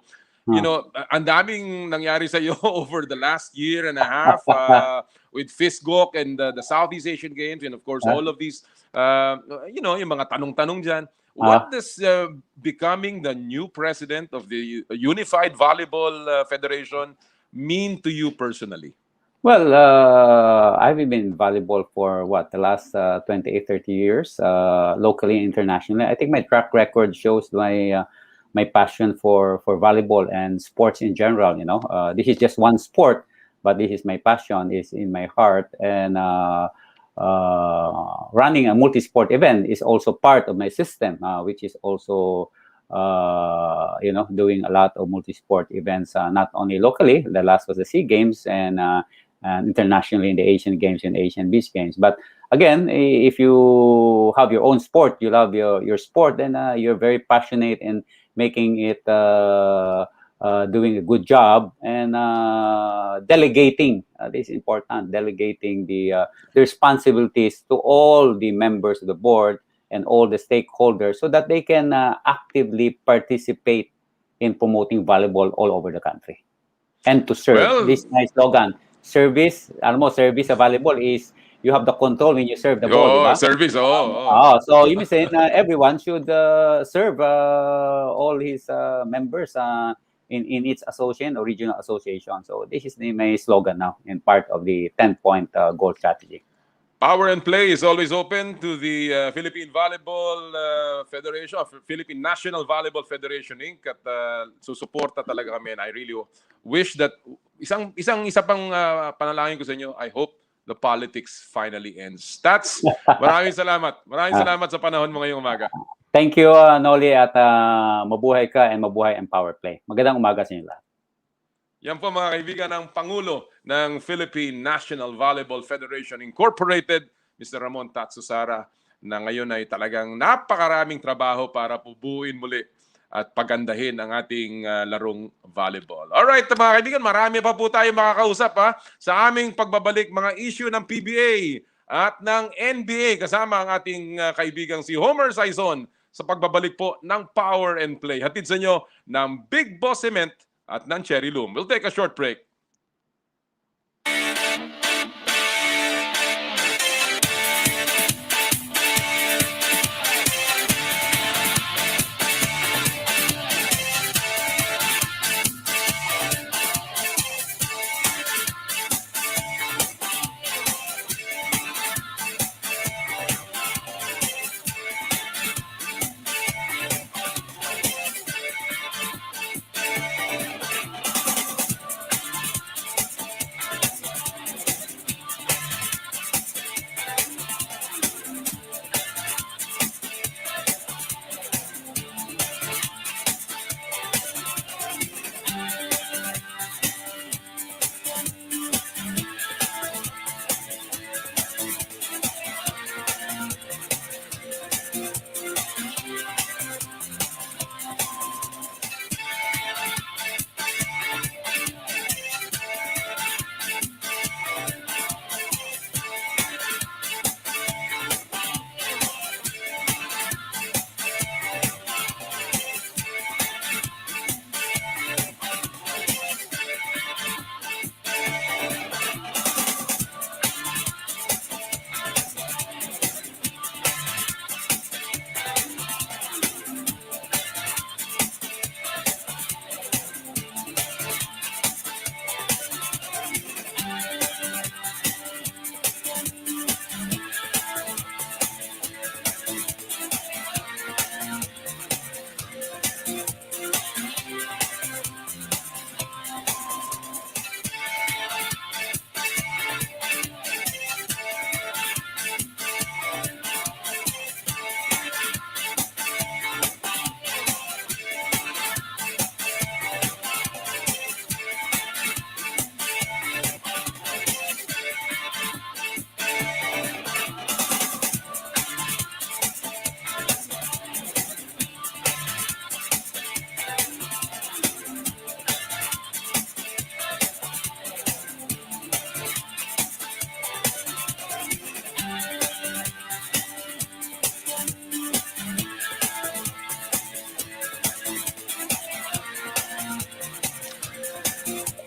You know, ang daming nangyari sa iyo over the last year and a half with FISGOC and the Southeast Asian Games and of course all of these, you know, yung mga tanong-tanong dyan. What does becoming the new president of the Unified Volleyball Federation mean to you personally? Well, I've been in volleyball for the last 28, 30 years, locally and internationally. I think my track record shows my passion for volleyball and sports in general. You know, this is just one sport, but this is my passion, is in my heart, and running a multi-sport event is also part of my system, which is also you know, doing a lot of multi-sport events, not only locally. The last was the SEA Games, and internationally in the Asian Games and Asian Beach Games. But again, if you have your own sport, you love your sport, then you're very passionate in making it, doing a good job, and delegating. This is important, delegating the responsibilities to all the members of the board and all the stakeholders so that they can actively participate in promoting volleyball all over the country. And to serve. Well, This is my slogan. Service, alam mo, service sa volleyball is you have the control when you serve the ball, diba? Service, So you mean saying everyone should serve all his members in its association or regional association. So this is my slogan now and part of the 10-point goal strategy. Power and Play is always open to the Philippine Volleyball Federation, Philippine National Volleyball Federation Inc. At susuporta talaga kami. And I really wish that isa pang panalangin ko sa inyo, I hope the politics finally ends. That's maraming salamat. Maraming salamat sa panahon mo ngayong umaga. Thank you, Noli, at mabuhay ka and mabuhay ang Power Play. Magandang umaga sa inyo lahat. Yan po mga kaibigan ng Pangulo ng Philippine National Volleyball Federation Incorporated, Mr. Ramon Tatsusara, na ngayon ay talagang napakaraming trabaho para pubuin muli at pagandahin ang ating larong volleyball. Alright mga kaibigan, marami pa po tayo makakausap sa aming pagbabalik mga issue ng PBA at ng NBA kasama ang ating kaibigang si Homer Saison sa pagbabalik po ng Power and Play. Hatid sa inyo ng Big Boss Cement at ng Cherry Loom. We'll take a short break.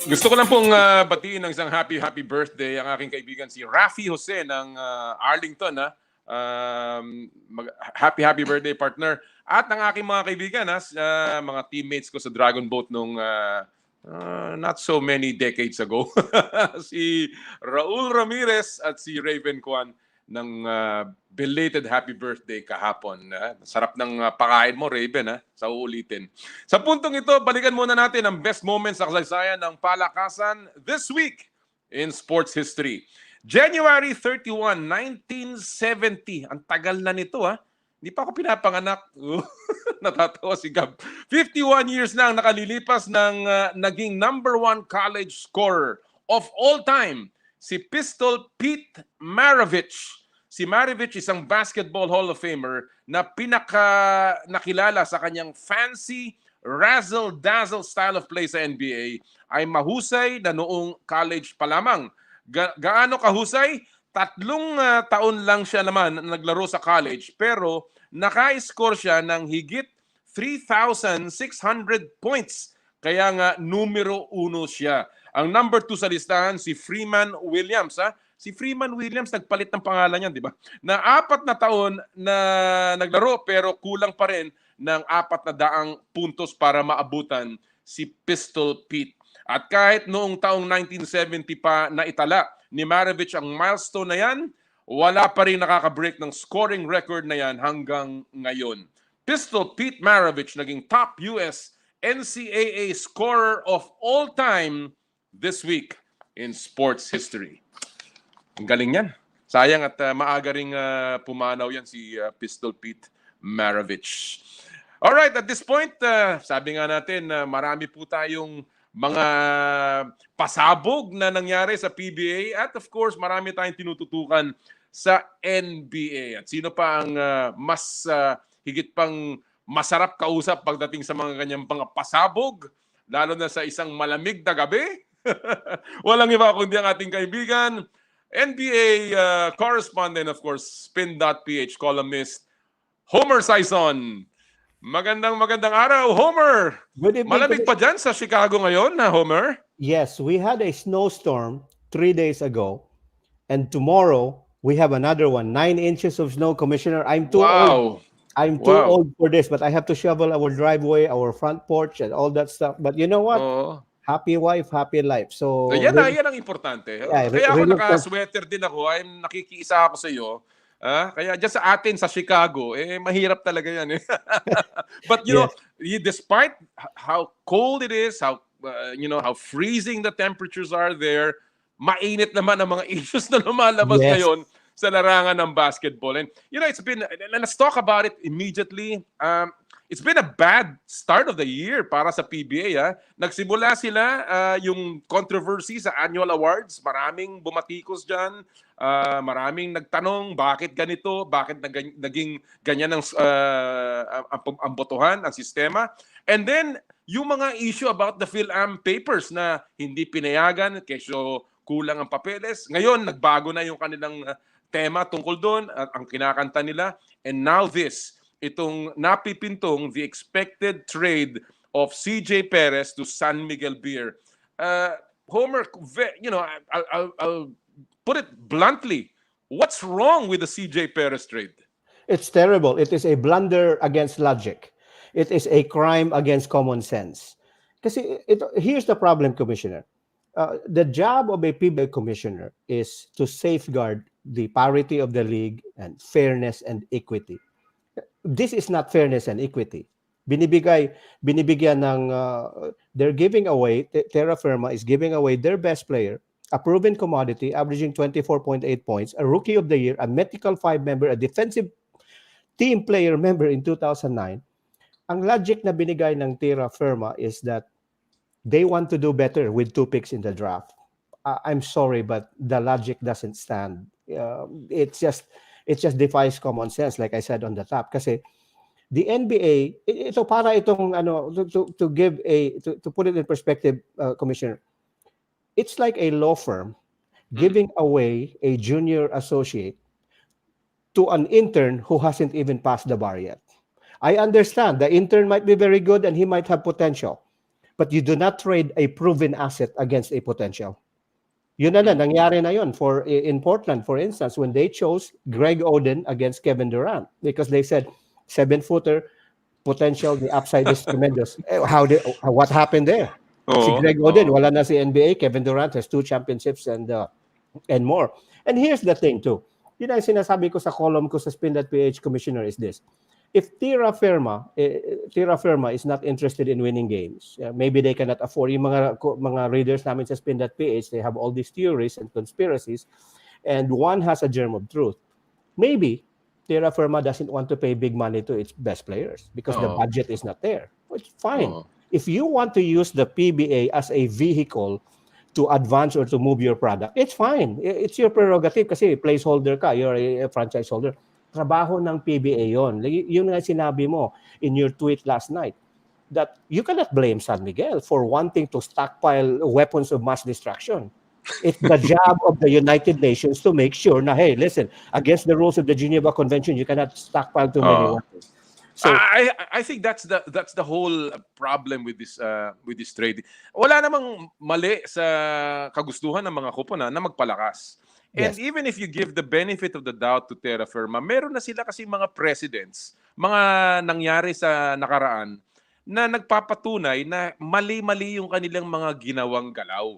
Gusto ko lang pong batiin ng isang happy birthday ang aking kaibigan si Rafi Jose ng Arlington. Happy birthday, partner. At ang aking mga kaibigan, mga teammates ko sa Dragon Boat nung not so many decades ago. Si Raul Ramirez at si Raven Kwan ng belated happy birthday kahapon. Sarap ng pakain mo, Raven, sa uulitin. Sa puntong ito, balikan muna natin ang best moments sa kasaysayan ng palakasan this week in sports history. January 31, 1970. Ang tagal na nito, Hindi pa ako pinapanganak. Natatawa si Gab. 51 years na ang nakalilipas ng naging #1 college scorer of all time, si Pistol Pete Maravich. Si Maravich isang Basketball Hall of Famer na nakilala sa kanyang fancy, razzle-dazzle style of play sa NBA ay mahusay na noong college pa lamang. Gaano kahusay? 3 taon lang siya naman naglaro sa college pero naka-score siya ng higit 3,600 points. Kaya nga numero 1 siya. Ang number 2 sa listahan si Freeman Williams. Si Freeman Williams nagpalit ng pangalan niya, di ba? Na 4 na taon na naglaro pero kulang pa rin ng 400 puntos para maabutan si Pistol Pete. At kahit noong taong 1970 pa naitala ni Maravich ang milestone na yan, wala pa rin nakaka-break ng scoring record na yan hanggang ngayon. Pistol Pete Maravich naging top US NCAA scorer of all time this week in sports history. Ang galing yan. Sayang at maaga ring pumanaw yan si Pistol Pete Maravich. Alright, at this point, sabi nga natin, marami po tayong mga pasabog na nangyari sa PBA at of course marami tayong tinututukan sa NBA. At sino pa ang mas higit pang masarap kausap pagdating sa mga ganyang mga pasabog, lalo na sa isang malamig na gabi? Walang iba kundi ang ating kaibigan, NBA correspondent, of course, Spin.ph columnist, Homer Sison. Magandang araw, Homer. Good evening. Malamig pa dyan sa Chicago ngayon, Homer? Yes, we had a snowstorm 3 days ago, and tomorrow we have another one. 9 inches of snow, Commissioner. I'm too old. I'm too old for this, but I have to shovel our driveway, our front porch, and all that stuff. But you know what? Happy wife, happy life. So yan ang importante. Yeah, kaya ako naka-sweater din ako. Nakikiisa ako sa iyo. Kaya dyan sa atin, sa Chicago, mahirap talaga yan. But you know, despite how cold it is, how freezing the temperatures are there, mainit naman ang mga issues na lumalabas ngayon sa larangan ng basketball. And let's talk about it immediately. It's been a bad start of the year para sa PBA. Nagsimula sila yung controversy sa annual awards. Maraming bumatikos dyan. Maraming nagtanong, bakit ganito? Bakit naging ganyan ang botohan, ang sistema? And then, yung mga issue about the PhilAm papers na hindi pinayagan, kesyo kulang ang papeles. Ngayon, nagbago na yung kanilang tema tungkol doon, at ang kinakanta nila. And now this, itong napipintong the expected trade of CJ Perez to San Miguel Beer. Homer, I'll put it bluntly. What's wrong with the CJ Perez trade? It's terrible. It is a blunder against logic. It is a crime against common sense. Kasi here's the problem, Commissioner. The job of a PBA commissioner is to safeguard the parity of the league and fairness and equity. This is not fairness and equity. Binibigyan ng, they're giving away, Terra Firma is giving away their best player, a proven commodity, averaging 24.8 points, a Rookie of the Year, a Mythical 5 member, a defensive team player member in 2009. Ang logic na binigay ng Terra Firma is that they want to do better with 2 picks in the draft. I'm sorry, but the logic doesn't stand. It just defies common sense, like I said on the top. Kasi the NBA, ito para itong to put it in perspective, Commissioner, it's like a law firm giving away a junior associate to an intern who hasn't even passed the bar yet. I understand the intern might be very good and he might have potential, but you do not trade a proven asset against a potential. Yun na, nangyari na yun in Portland, for instance, when they chose Greg Oden against Kevin Durant because they said 7-footer potential, the upside is tremendous. What happened there? Si Oo. Greg Oden, wala na si NBA. Kevin Durant has 2 championships and more. And here's the thing too. Yun ang sinasabi ko sa column ko sa Spin.ph Commissioner is this. If Tierra Firma is not interested in winning games, maybe they cannot afford. Yung mga readers namin sa Spin.ph, they have all these theories and conspiracies, and one has a germ of truth. Maybe Tierra Firma doesn't want to pay big money to its best players because the budget is not there. It's fine. If you want to use the PBA as a vehicle to advance or to move your product, it's fine. It's your prerogative kasi placeholder ka, you're a franchise holder. Trabaho ng PBA yon. Yun nga sinabi mo in your tweet last night that you cannot blame San Miguel for wanting to stockpile weapons of mass destruction. It's the job of the United Nations to make sure na, hey, listen, against the rules of the Geneva Convention, you cannot stockpile too many weapons. So I think that's the whole problem with this trade. Wala namang mali sa kagustuhan ng mga koponan na magpalakas. And even if you give the benefit of the doubt to Terra Firma, meron na sila kasi mga precedents, mga nangyari sa nakaraan na nagpapatunay na mali-mali yung kanilang mga ginawang galaw.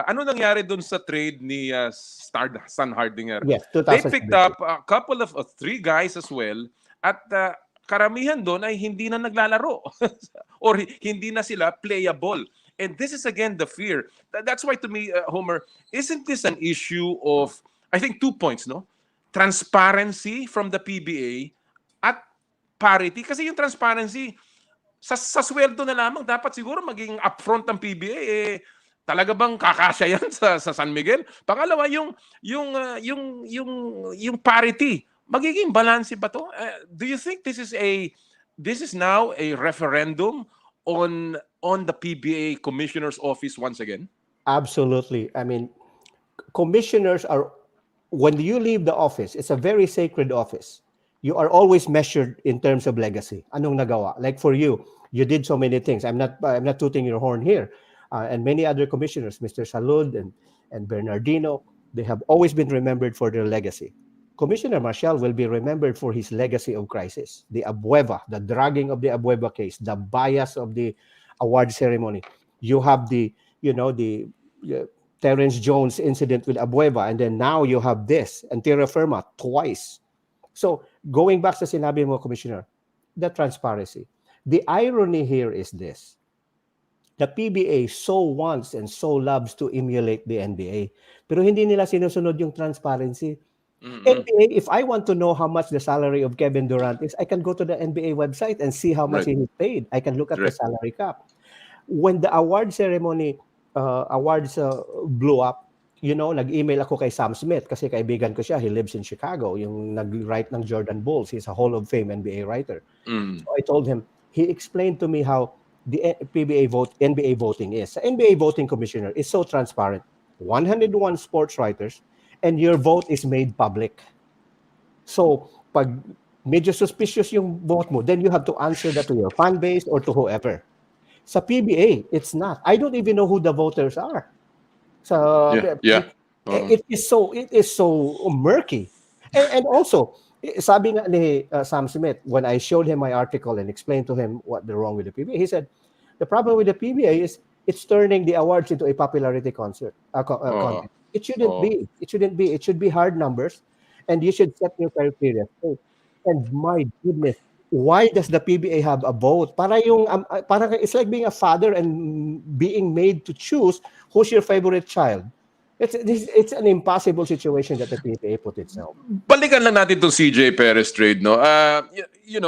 Ano nangyari doon sa trade ni Stan Hardinger? Yes, They picked up a couple of 3 guys as well at karamihan doon ay hindi na naglalaro or hindi na sila playable. And this is again the fear. That's why to me, Homer, isn't this an issue of, I think 2 points, no? Transparency from the PBA at parity. Kasi yung transparency, sa sweldo na lamang, dapat siguro maging upfront ng PBA. Talaga bang kakasya yan sa San Miguel? Pangalawa, yung parity. Magiging balance ba to? Do you think this is now a referendum on the PBA Commissioner's Office once again? Absolutely. I mean, commissioners are, when you leave the office, it's a very sacred office. You are always measured in terms of legacy. Anong nagawa? Like for you, you did so many things. I'm not tooting your horn here. And many other commissioners, Mr. Salud and Bernardino, they have always been remembered for their legacy. Commissioner Marcial will be remembered for his legacy of crisis. The Abueva, the dragging of the Abueva case, the bias of the award ceremony. You have the Terrence Jones incident with Abueva, and then now you have this, and Terra Firma twice. So going back to sinabi mo, Commissioner, the transparency. The irony here is this. The PBA so wants and so loves to emulate the NBA, pero hindi nila sinusunod yung transparency. NBA, if I want to know how much the salary of Kevin Durant is, I can go to the NBA website and see how much he is paid. I can look at the salary cap. When the award ceremony, awards blew up, nag-email ako kay Sam Smith kasi kaibigan ko siya. He lives in Chicago, yung nag-write ng Jordan Bulls. He's a Hall of Fame NBA writer. So I told him, he explained to me how the NBA voting is. The NBA voting commissioner is so transparent. 101 sports writers, and your vote is made public. So, pag medyo suspicious yung vote mo, then you have to answer that to your fan base or to whoever. Sa PBA, it's not. I don't even know who the voters are. So, it is so murky. And also, sabi nga ni Sam Smith, when I showed him my article and explained to him what the wrong with the PBA, he said, the problem with the PBA is it's turning the awards into a popularity contest. It shouldn't be. It shouldn't be. It should be hard numbers, and you should set your criteria. And my goodness, why does the PBA have a vote? Para it's like being a father and being made to choose who's your favorite child. It's an impossible situation that the PBA put itself. Balikan lang natin itong CJ Perez trade, no?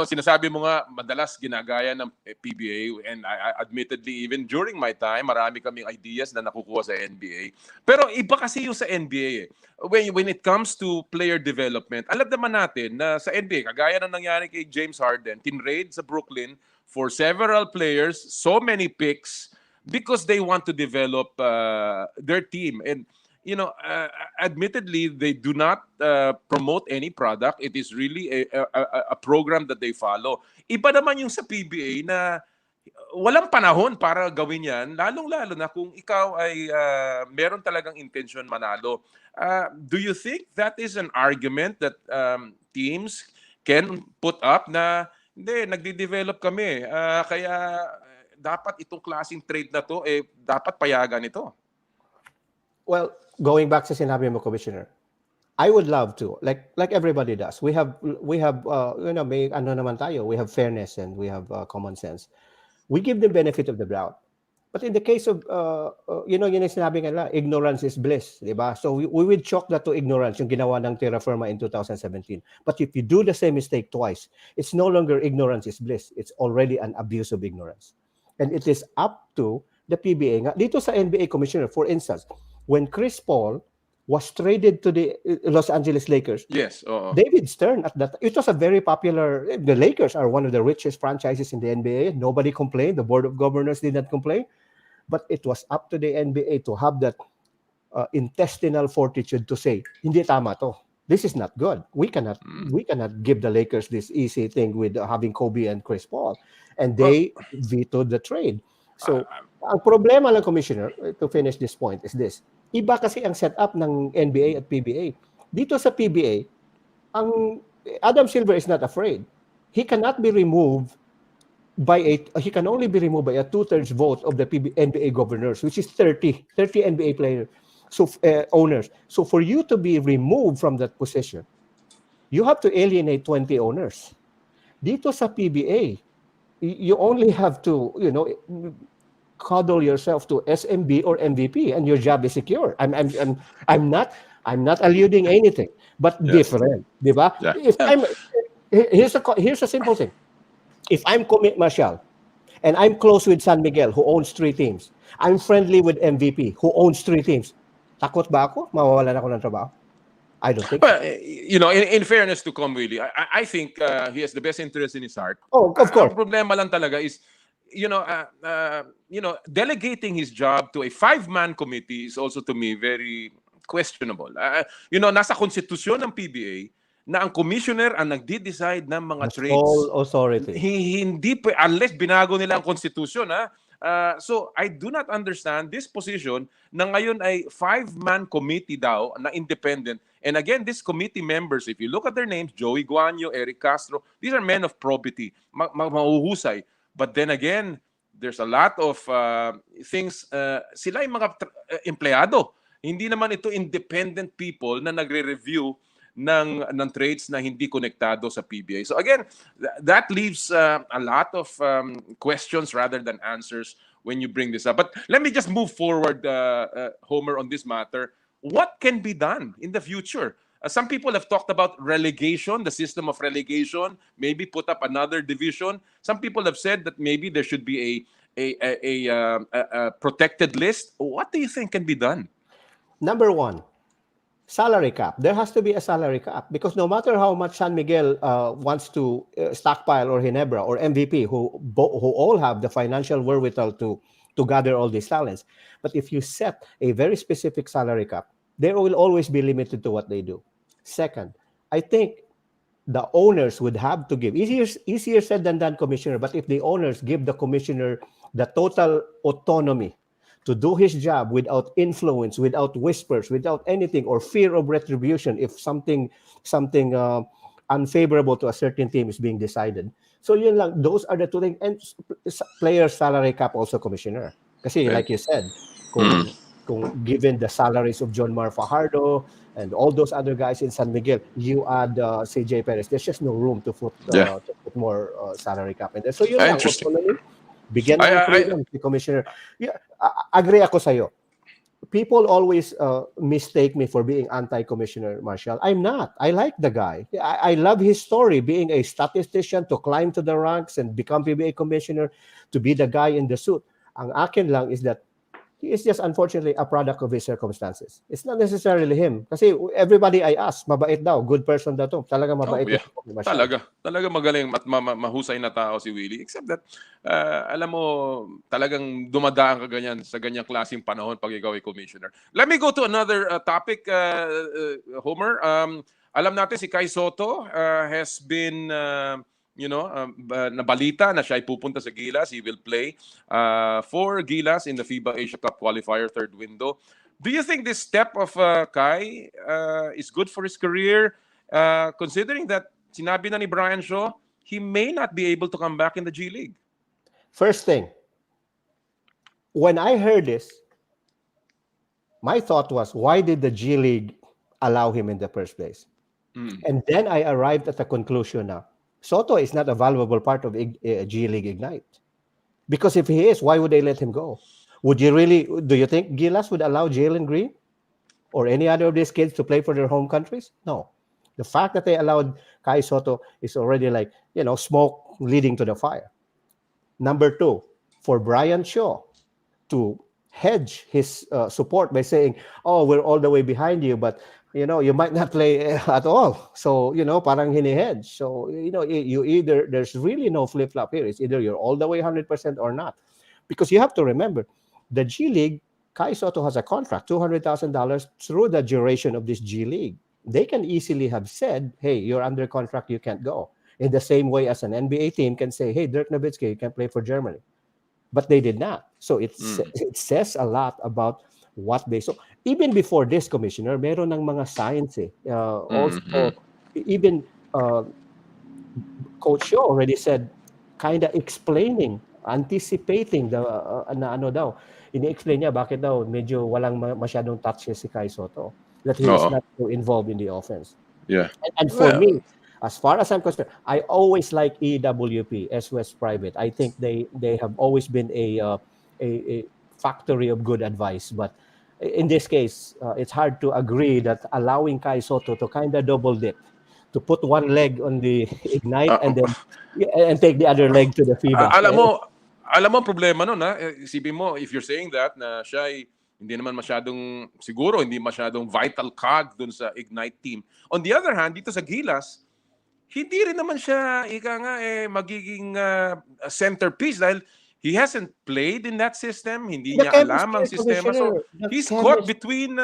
Sinasabi mo nga, madalas ginagaya ng PBA, and admittedly, even during my time, marami kaming ideas na nakukuha sa NBA. Pero iba kasi yung sa NBA. When it comes to player development, alam naman natin na sa NBA, kagaya na nangyari kay James Harden, tinrade sa Brooklyn for several players, so many picks, because they want to develop their team. And admittedly, they do not promote any product. It is really a program that they follow. Iba naman yung sa PBA na walang panahon para gawin yan, lalong-lalo na kung ikaw ay meron talagang intention manalo. Do you think that is an argument that teams can put up na hindi, nagde-develop kami, kaya dapat itong klaseng trade na to, dapat payagan ito? Well, going back sa sinabi mo, Commissioner, I would love to, like everybody does. We have may ano naman tayo. We have fairness and we have common sense. We give them benefit of the doubt. But in the case of yun yung sinabi nga ignorance is bliss, di ba? So we would chalk that to ignorance yung ginawa ng Terra Firma in 2017. But if you do the same mistake twice, it's no longer ignorance is bliss. It's already an abuse of ignorance. And it is up to the PBA nga. Dito sa NBA commissioner, for instance, when Chris Paul was traded to the Los Angeles Lakers. Yes. David Stern at that, it was a very popular, the Lakers are one of the richest franchises in the NBA. Nobody complained. The Board of Governors did not complain. But it was up to the NBA to have that intestinal fortitude to say, hindi tama to. This is not good. We cannot give the Lakers this easy thing with having Kobe and Chris Paul. And they vetoed the trade. So, ang problema ng commissioner, to finish this point, is this. Iba kasi ang setup ng NBA at PBA. Dito sa PBA, ang Adam Silver is not afraid. He cannot be removed he can only be removed by a 2/3 vote of the NBA governors, which is 30 NBA players, owners. So for you to be removed from that position, you have to alienate 20 owners. Dito sa PBA, you only have to, cuddle yourself to SMB or MVP, and your job is secure. I'm not alluding anything, but different, di ba? Yeah. Here's a simple thing. If I'm Commit Marshall and I'm close with San Miguel, who owns 3 teams, I'm friendly with MVP, who owns 3 teams. Takot ba ako? Mawawalan ako ng trabaho? I don't think. Well, in fairness to Willie, I think he has the best interest in his heart. Oh, of course. Ang problema lang talaga is, delegating his job to a 5-man committee is also to me very questionable. Nasa konstitusyon ng PBA na ang commissioner ang nagde-decide ng mga trades. All authority. Hindi unless binago nila ang konstitusyon, so I do not understand this position na ngayon ay 5-man committee daw na independent. And again, these committee members, if you look at their names, Joey Guanyo, Eric Castro, these are men of probity, mahuhusay. But then again, there's a lot of things, sila yung mga empleyado. Hindi naman ito independent people na nagre-review ng trades na hindi konektado sa PBA. So again, that leaves a lot of questions rather than answers when you bring this up. But let me just move forward, Homer, on this matter. What can be done in the future? Some people have talked about relegation, the system of relegation, maybe put up another division. Some people have said that maybe there should be a protected list. What do you think can be done? Number 1, salary cap. There has to be a salary cap, because no matter how much San Miguel wants to stockpile, or Ginebra or MVP, who all have the financial wherewithal to gather all these talents, but if you set a very specific salary cap, they will always be limited to what they do. Second, I think the owners would have to give, easier said than done, Commissioner, but if the owners give the commissioner the total autonomy to do his job without influence, without whispers, without anything, or fear of retribution if something unfavorable to a certain team is being decided. So yun lang, those are the 2 things. And player salary cap also, Commissioner. Kasi like you said, kung given the salaries of John Mar Fajardo and all those other guys in San Miguel, you add CJ Perez, there's just no room to put more salary cap in there. So yun lang, autonomy. Bigyan ng freedom si Commissioner. Yeah, agree ako sa'yo. People always mistake me for being anti-Commissioner Marshall. I'm not. I like the guy. I love his story, being a statistician, to climb to the ranks and become PBA commissioner, to be the guy in the suit. Ang akin lang is that he is just unfortunately a product of his circumstances. It's not necessarily him. Kasi everybody I ask, mabait daw, good person daw to. Talaga mabait. Talaga magaling at mahusay na tao si Willie. Except that, alam mo, talagang dumadaan ka ganyan sa ganyang klaseng panahon pag ikaw ay commissioner. Let me go to another topic, Homer. Alam natin si Kai Sotto has been nabalita na siya ay pupunta sa Gilas. He will play for Gilas in the FIBA Asia Cup qualifier third window. Do you think this step of Kai is good for his career, considering that sinabi na ni Brian Shaw, he may not be able to come back in the G League? First thing, when I heard this, my thought was, why did the G League allow him in the first place? And then I arrived at the conclusion now, Soto is not a valuable part of G League Ignite. Because if he is, why would they let him go? Do you think Gilas would allow Jalen Green or any other of these kids to play for their home countries? No. The fact that they allowed Kai Soto is already like, smoke leading to the fire. Number two, for Brian Shaw to hedge his support by saying, oh, we're all the way behind you, but you might not play at all. So, parang hini-hedge. So, you either, there's really no flip-flop here. It's either you're all the way 100% or not. Because you have to remember, the G League, Kai Soto has a contract, $200,000 through the duration of this G League. They can easily have said, hey, you're under contract, you can't go. In the same way as an NBA team can say, hey, Dirk Nowitzki, you can play for Germany. But they did not. So it says a lot about what they saw. Even before this, Commissioner, meron ng mga signs. Also, even Coach Shaw already said, kind of explaining, anticipating the ini-explain niya bakit daw medyo walang masyadong touch si Kai Soto, that he is not so involved in the offense. Yeah. And for me, as far as I'm concerned, I always like EWP, S West Private. I think they have always been a factory of good advice. But in this case, it's hard to agree that allowing Kai Soto to kind of double dip, to put one leg on the Ignite and take the other leg to the FIBA. Alam mo problema nun, ha? Isipin mo, if you're saying that, na siya ay hindi naman masyadong, siguro, hindi masyadong vital cog dun sa Ignite team. On the other hand, dito sa Gilas, hindi rin naman siya, magiging centerpiece dahil he hasn't played in that system. Hindi niya alam ang sistema. So, he's caught between,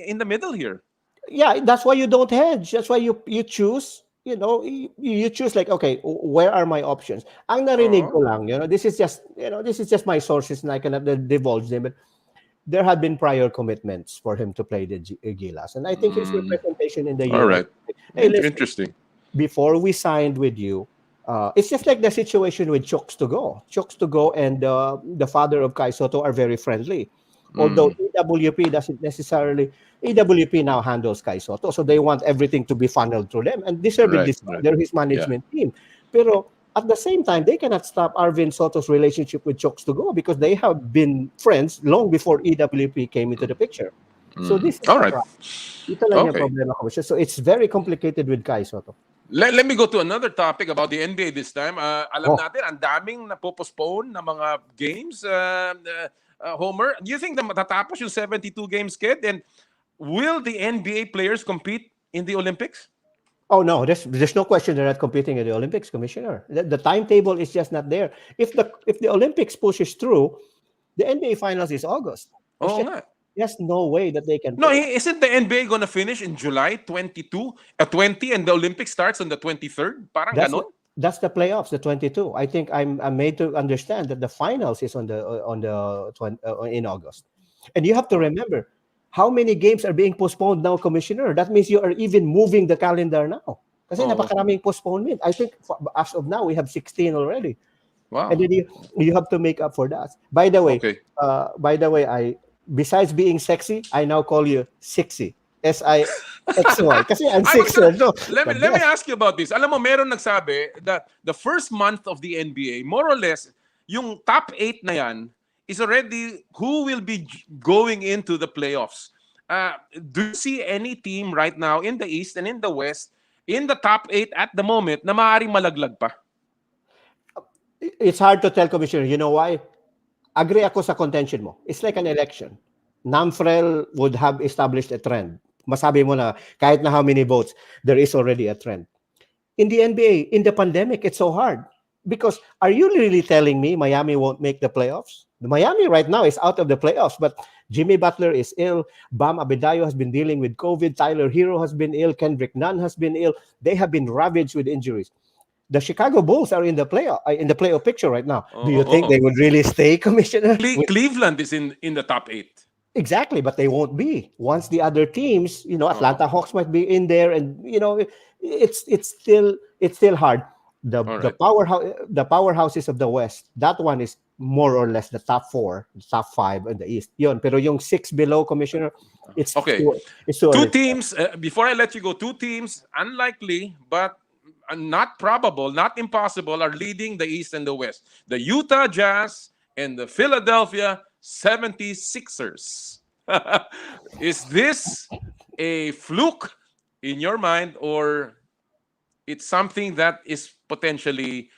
in the middle here. Yeah, that's why you don't hedge. That's why you choose. You choose like, okay, where are my options? Ang narinig ko lang, this is just my sources and I cannot divulge them, but there had been prior commitments for him to play the Gilas. And I think his representation in the All right. Hey, Interesting. Before we signed with you, it's just like the situation with Chooks to Go. Chooks to Go and the father of Kai Soto are very friendly. Although EWP doesn't necessarily, EWP now handles Kai Soto, so they want everything to be funneled through them. And they're his management team. Pero at the same time, they cannot stop Arvin Soto's relationship with Chooks to Go because they have been friends long before EWP came into the picture. So this is all right. Ito lang yung problema ko. So it's very complicated with Kai Soto. Let me go to another topic about the NBA this time. Alam natin, ang daming napopostpone na mga games. Homer, do you think na matatapos yung 72 games, kid? And will the NBA players compete in the Olympics? Oh no, there's no question they're not competing in the Olympics, Commissioner. The timetable is just not there. If the Olympics pushes through, the NBA Finals is August. There's no way that they can. No, isn't the NBA going to finish in July 20 and the Olympics starts on the 23rd? Parang ganon. That's the playoffs, the 22. I think I'm made to understand that the finals is in August. And you have to remember how many games are being postponed now, Commissioner. That means you are even moving the calendar now. Kasi napakaraming postponement. I think as of now we have 16 already. Wow. And then you have to make up for that. By the way, besides being sexy, I now call you Sixy. SIXY. Kasi I'm 6. So, let me ask you about this. Alam mo, meron nagsabi that the first month of the NBA, more or less, yung top 8 na yan is already who will be going into the playoffs. Do you see any team right now in the East and in the West in the top 8 at the moment na maaaring malaglag pa? It's hard to tell, Commissioner. You know why? Agree ako sa contention mo. It's like an election. NAMFREL would have established a trend. Masabi mo na kahit na how many votes, there is already a trend. In the NBA, in the pandemic, it's so hard. Because are you really telling me Miami won't make the playoffs? Miami right now is out of the playoffs, but Jimmy Butler is ill. Bam Adebayo has been dealing with COVID. Tyler Hero has been ill. Kendrick Nunn has been ill. They have been ravaged with injuries. The Chicago Bulls are in the playoff picture right now. Do you Oo, think oo. they would really stay, Commissioner? Cleveland is in the top 8. Exactly, but they won't be once the other teams. Atlanta Hawks might be in there, and it's still hard. The All the right. powerhouses of the West. That one is more or less the top 4, the top 5 in the East. Yun, pero yung 6 below, Commissioner, it's Okay. it's too Two early. teams, before I let you go, two teams, unlikely, but not probable, not impossible, are leading the East and the West. The Utah Jazz and the Philadelphia 76ers. Is this a fluke in your mind, or it's something that is potentially,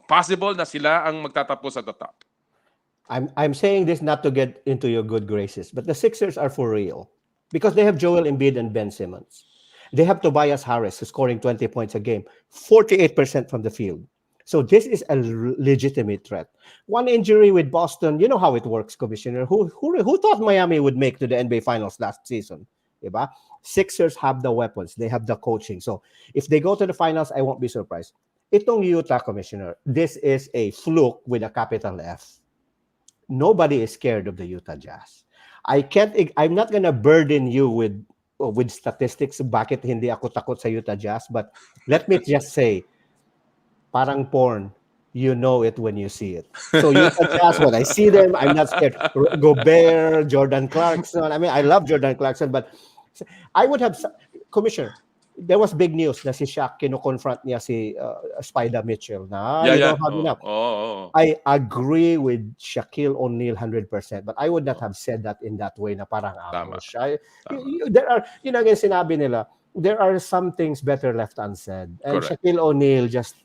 possible na sila ang magtatapos at the top? I'm saying this not to get into your good graces, but the Sixers are for real because they have Joel Embiid and Ben Simmons. They have Tobias Harris, who's scoring 20 points a game, 48% from the field. So this is a legitimate threat. One injury with Boston, you know how it works, Commissioner. Who thought Miami would make to the NBA Finals last season? Diba? Sixers have the weapons. They have the coaching. So if they go to the finals, I won't be surprised. Itong Utah, Commissioner, this is a fluke with a capital F. Nobody is scared of the Utah Jazz. I'm not gonna burden you with statistics bakit hindi ako takot sa Utah Jazz, but let me just say, parang porn, you know it when you see it. So Utah Jazz, when I see them, I'm not scared. Gobert, Jordan Clarkson. I mean, I love Jordan Clarkson, but I would have, Commissioner, there was big news na si Shaq kino-confront niya si Spider Mitchell na, I agree with Shaquille O'Neal 100%, but I would not have said that in that way na parang ambush. There are, again, sinabi nila, there are some things better left unsaid. And Correct. Shaquille O'Neal just,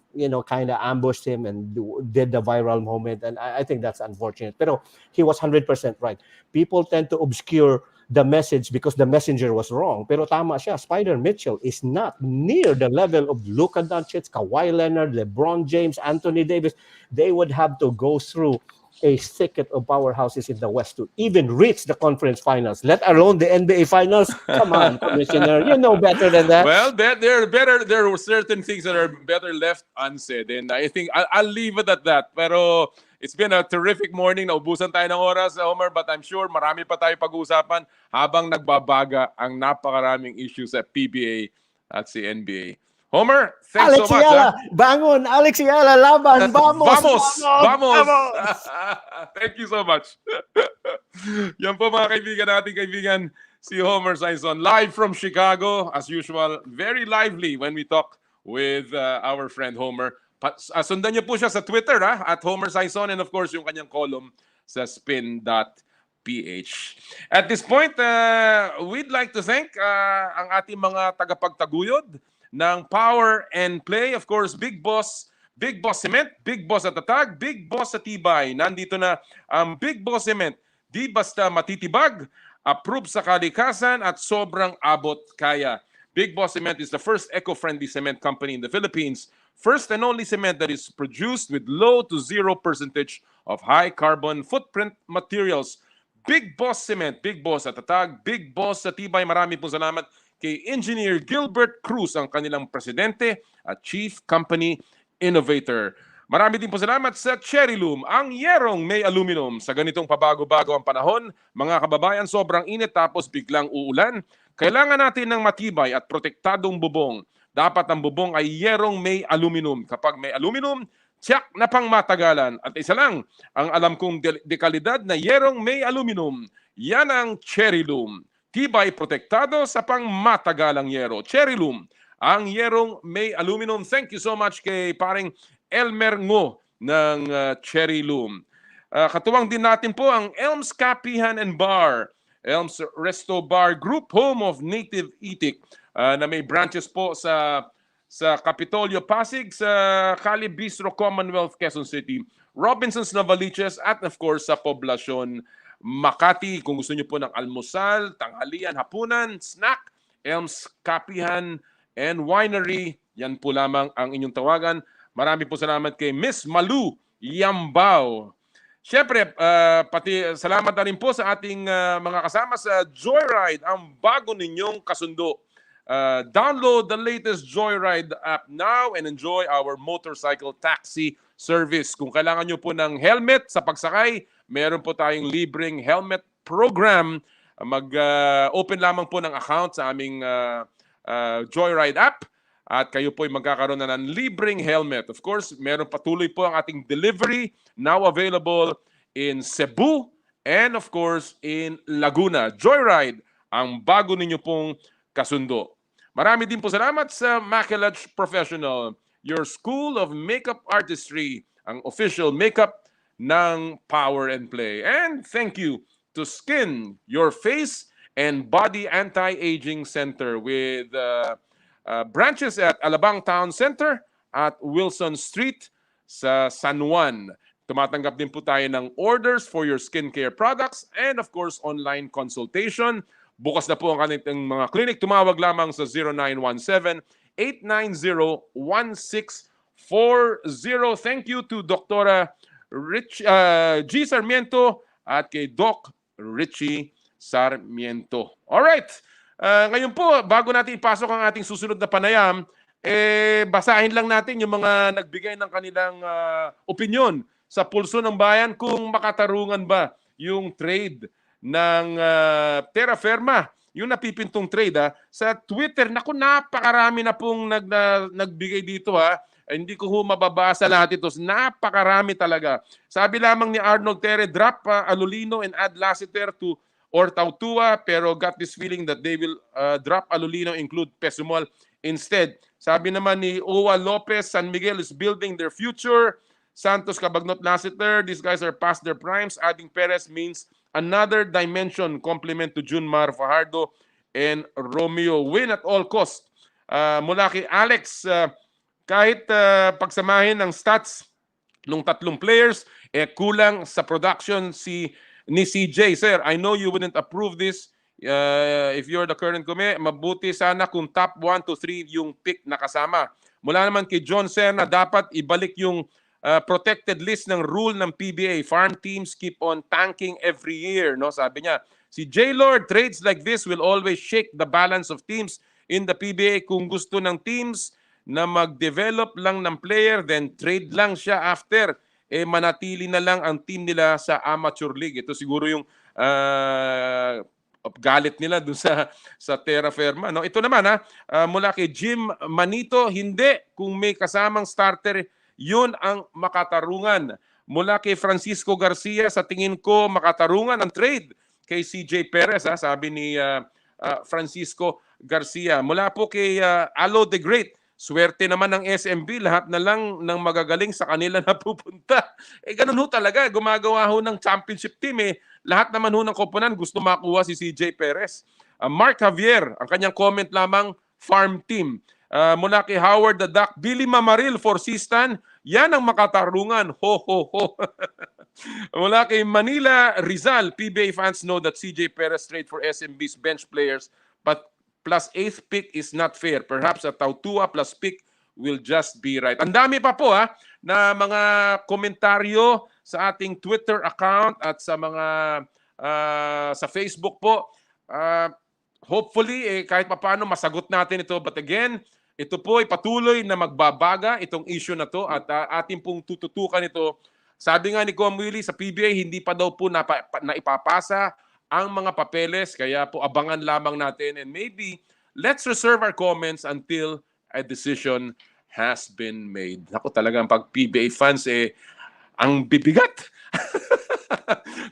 kind of ambushed him and did the viral moment. And I think that's unfortunate. Pero he was 100% right. People tend to obscure the message because the messenger was wrong. Pero tama siya, Spider Mitchell is not near the level of Luka Doncic, Kawhi Leonard, LeBron James, Anthony Davis. They would have to go through a thicket of powerhouses in the West to even reach the conference finals, let alone the NBA finals. Come on, Commissioner, you know better than that. Well, there were certain things that are better left unsaid, and I think I'll leave it at that. Pero it's been a terrific morning. Naubusan tayo ng oras, Homer, but I'm sure marami pa tayo pag-uusapan habang nagbabaga ang napakaraming issues sa PBA at si NBA. Homer, thanks Alex so much. Ayala, bangon! Alex Ayala, laban! Vamos! Thank you so much. Yan po mga kaibigan, si Homer Saison, live from Chicago. As usual, very lively when we talk with our friend Homer. Sundan niyo po siya sa Twitter, at Homer Saison, and of course, yung kanyang column sa spin.ph. At this point, we'd like to thank ang ating mga tagapagtaguyod ng Power and Play. Of course, Big Boss Cement, Big Boss at Tatag, Big Boss sa Tibay. Nandito na ang Big Boss Cement. Di basta matitibag, approved sa kalikasan at sobrang abot kaya. Big Boss Cement is the first eco-friendly cement company in the Philippines. First and only cement that is produced with low to 0% of high carbon footprint materials. Big Boss Cement, Big Boss at Tatag, Big Boss sa Tibay. Marami pong salamat kay Engineer Gilbert Cruz, ang kanilang presidente at Chief Company Innovator. Marami din po salamat sa Cherry Loom, ang yerong may aluminum. Sa ganitong pabago-bago ang panahon, mga kababayan, sobrang init tapos biglang uulan. Kailangan natin ng matibay at protektadong bubong. Dapat ang bubong ay yerong may aluminum. Kapag may aluminum, tiyak na pang matagalan. At isa lang, ang alam kong dekalidad na yerong may aluminum. Yan ang Cherry Loom. Tibay protektado sa pangmatagalang yero. Cherry Loom, ang yerong may aluminum. Thank you so much kay paring Elmer Ngo ng Cherry Loom. Katuwang din natin po ang Elms Kapihan and Bar. Elms Resto Bar Group, home of Native Itik, na may branches po sa Capitolio Pasig, sa Cali Bistro Commonwealth, Quezon City, Robinsons Novaliches, at of course sa Poblacion Makati. Kung gusto niyo po ng almusal, tanghalian, hapunan, snack, Elms Kapihan and Winery, yan po lamang ang inyong tawagan. Marami po salamat kay Miss Malu Yambao. Siyempre, pati salamat na rin po sa ating mga kasama sa Joyride, ang bago ninyong kasundo. Download the latest Joyride app now and enjoy our motorcycle taxi service. Kung kailangan nyo po ng helmet sa pagsakay, meron po tayong libreng helmet program. Mag-open lamang po ng account sa aming Joyride app at kayo po ay magkakaroon na ng libreng helmet. Of course, meron patuloy po ang ating delivery now available in Cebu and of course in Laguna. Joyride, ang bago ninyo pong kasundo. Marami din po salamat sa Maquillage Professional, your school of makeup artistry, ang official makeup ng Power and Play. And thank you to Skin, your face and body anti-aging center with branches at Alabang Town Center at Wilson Street sa San Juan. Tumatanggap din po tayo ng orders for your skincare products and of course online consultation. Bukas na po ang kanilang mga clinic. Tumawag lamang sa 0917-890-1640. Thank you to Dr. G. Sarmiento at kay Doc Richie Sarmiento. Alright. Ngayon po, bago natin ipasok ang ating susunod na panayam, basahin lang natin yung mga nagbigay ng kanilang opinion sa Pulso ng Bayan kung makatarungan ba yung trade ng Terra Firma, yung napipintong trade sa Twitter. Naku, napakarami na pong nagbigay dito hindi ko mababasa lahat ito. Napakarami talaga. Sabi lamang ni Arnold Terre, drop Alolino and add Lassiter to or Tautua, pero got this feeling that they will drop Alolino, include Pesumol instead. Sabi naman ni Owa Lopez, San Miguel is building their future. Santos, Cabagnot, Lassiter, these guys are past their primes. Adding Perez means another dimension, compliment to Junmar Fajardo and Romeo. Win at all cost. Mula kay Alex, kahit pagsamahin ng stats ng tatlong players, kulang sa production ni CJ. Sir, I know you wouldn't approve this if you're the current committee. Mabuti sana kung top 1 to 3 yung pick na kasama. Mula naman kay John Serna, dapat ibalik yung protected list ng rule ng PBA. Farm teams keep on tanking every year. No? Sabi niya, si J-Lord, trades like this will always shake the balance of teams in the PBA. Kung gusto ng teams na mag-develop lang ng player, then trade lang siya after. Manatili na lang ang team nila sa amateur league. Ito siguro yung galit nila dun sa Terra Firma. No? Ito naman, mula kay Jim Manito, hindi. Kung may kasamang starter, yun ang makatarungan. Mula kay Francisco Garcia, sa tingin ko makatarungan ang trade kay CJ Perez. Sabi ni Francisco Garcia. Mula po kay Alo the Great, swerte naman ng SMB, lahat na lang ng magagaling sa kanila napupunta. Ganun ho talaga, gumagawa ho ng championship team. Lahat naman ho ng koponan gusto makuha si CJ Perez. Mark Javier, ang kanyang comment lamang, farm team. Mula kay Howard the Duck, Billy Mamaril for Sistan, yan ang makatarungan. Ho, ho, ho. Mula kay Manila Rizal, PBA fans know that CJ Perez trade for SMB's bench players, but plus 8th pick is not fair. Perhaps a Tautua plus pick will just be right. Ang dami pa po na mga komentaryo sa ating Twitter account at sa mga sa Facebook po. Hopefully, kahit papaano masagot natin ito. But again, ito po ay patuloy na magbabaga itong issue na to at ating pong tututukan ito. Sabi nga ni Com Willie, sa PBA hindi pa daw po naipapasa ang mga papeles, kaya po abangan lamang natin, and maybe let's reserve our comments until a decision has been made. Ako talagang pag PBA fans ang bibigat.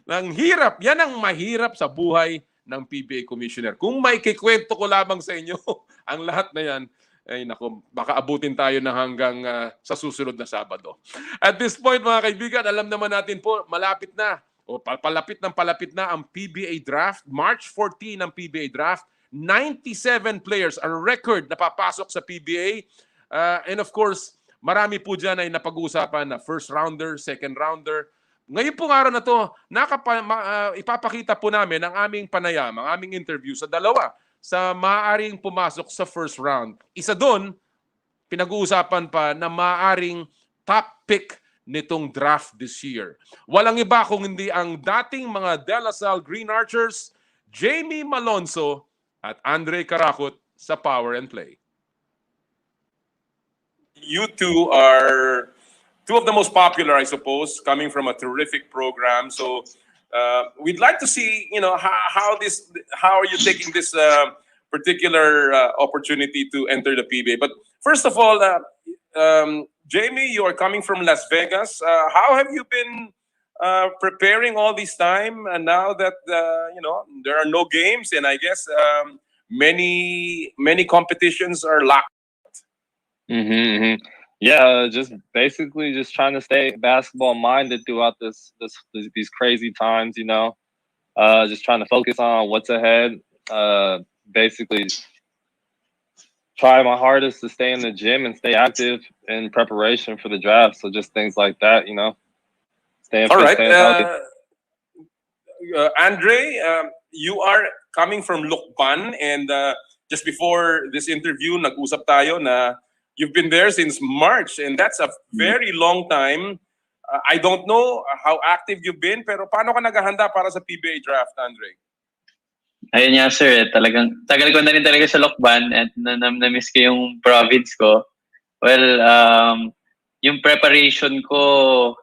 Ang hirap. Yan ang mahirap sa buhay ng PBA Commissioner. Kung may kikwento ko lamang sa inyo, ang lahat na yan, ay nako, baka abutin tayo na hanggang sa susunod na Sabado. At this point, mga kaibigan, alam naman natin po, malapit na palapit na ang PBA draft. March 14 ang PBA draft. 97 players, a record na papasok sa PBA. And of course, marami po dyan ay napag-uusapan na first rounder, second rounder. Ngayon pong araw na to, ipapakita po namin ang aming panayam, ang aming interview sa dalawa sa maaaring pumasok sa first round. Isa doon, pinag-uusapan pa na maaaring top pick nitong draft this year. Walang iba kung hindi ang dating mga De La Salle Green Archers, Jamie Malonzo at Andre Caracot sa Power and Play. You two are two of the most popular, I suppose, coming from a terrific program. So we'd like to see, how are you taking this particular opportunity to enter the PBA? But first of all, Jamie, you are coming from Las Vegas. How have you been preparing all this time? And now that there are no games, and I guess many competitions are locked. Yeah, just basically just trying to stay basketball minded throughout these crazy times. Just trying to focus on what's ahead. Basically, try my hardest to stay in the gym and stay active in preparation for the draft. So just things like that, staying All fit, right, staying healthy. Andre, you are coming from Lucban, and just before this interview, nag-usap tayo na you've been there since March, and that's a very long time. I don't know how active you've been, pero paano ka naghahanda para sa PBA draft, Andre? Ayun nga sir, talagang tagal ko na rin talaga sa Lokban at na-miss ko yung province ko. Well, yung preparation ko,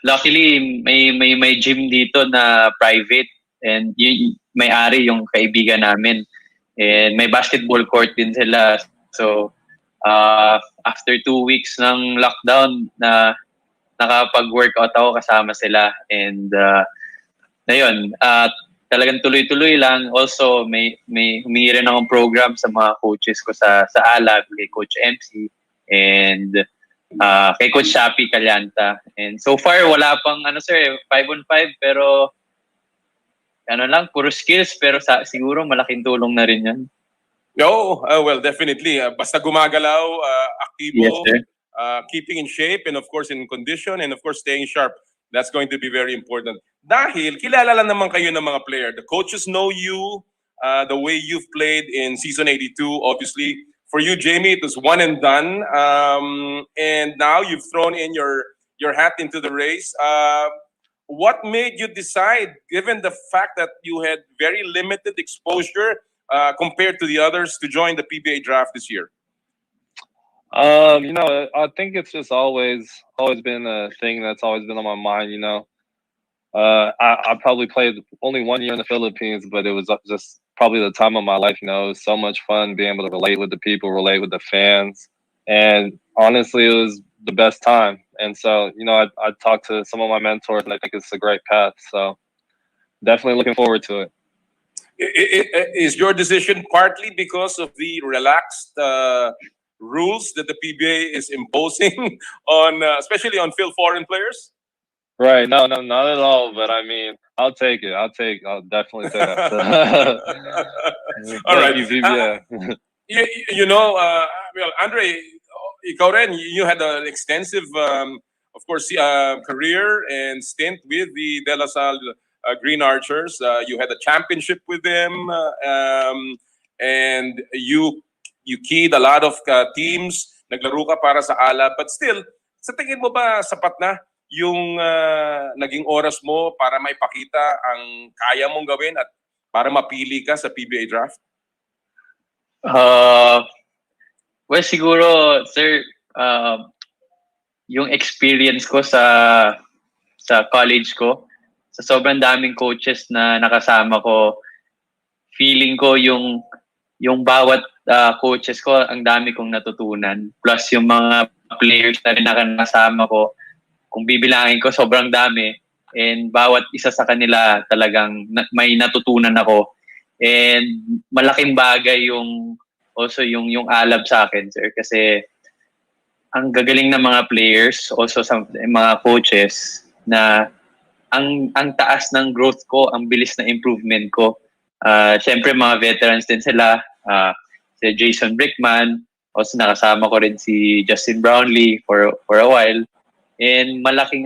luckily may gym dito na private, and yung may-ari yung kaibigan namin. And may basketball court din sila. So, after 2 weeks ng lockdown, nakapag-workout ako kasama sila. And, ayun, talagang tuloy-tuloy lang. Also, may humingi rin akong program sa mga coaches ko sa Alab, kay Coach MC, and kay Coach Shapi Calyanta. And so far, wala pang, 5-on-5, pero, puro skills, pero siguro malaking tulong na rin yan. No, well, definitely. Basta gumagalaw, aktibo, Yes, sir. keeping in shape, and of course in condition, and of course staying sharp. That's going to be very important. Dahil kilala lang naman kayo ng mga player. The coaches know you, the way you've played in season 82. Obviously, for you, Jamie, it was one and done. And now you've thrown in your hat into the race. What made you decide, given the fact that you had very limited exposure compared to the others, to join the PBA draft this year? I think it's just always been a thing that's always been on my mind. I probably played only 1 year in the Philippines, but it was just probably the time of my life. It was so much fun being able to relate with the people, relate with the fans, and honestly, it was the best time. And so, I talked to some of my mentors, and I think it's a great path. So, definitely looking forward to it. Is your decision partly because of the relaxed rules that the PBA is imposing on, especially on foreign players? Right. No, not at all. But I mean, I'll take it. I'll definitely take that. All right. Yeah. Well, Andre, ikaw rin, you had an extensive, of course, career and stint with the De La Salle Green Archers. You had a championship with them, and you keyed a lot of teams. Naglaro ka para sa Alab, but still, sa tingin mo ba sapat na yung naging oras mo para maipakita ang kaya mong gawin at para mapili ka sa PBA draft? Well, siguro, sir, yung experience ko sa college ko, sa sobrang daming coaches na nakasama ko, feeling ko yung bawat coaches ko, ang dami kong natutunan. Plus yung mga players na rin nakasama ko, kung bibilangin ko, sobrang dami. And bawat isa sa kanila talagang may natutunan ako. And malaking bagay yung Alab sa akin, sir. Kasi ang gagaling ng mga players, also sa mga coaches, na ang taas ng growth ko, ang bilis na improvement ko. Siyempre, mga veterans din sila. Si Jason Brickman, also nakasama ko rin si Justin Brownlee for a while. And malaking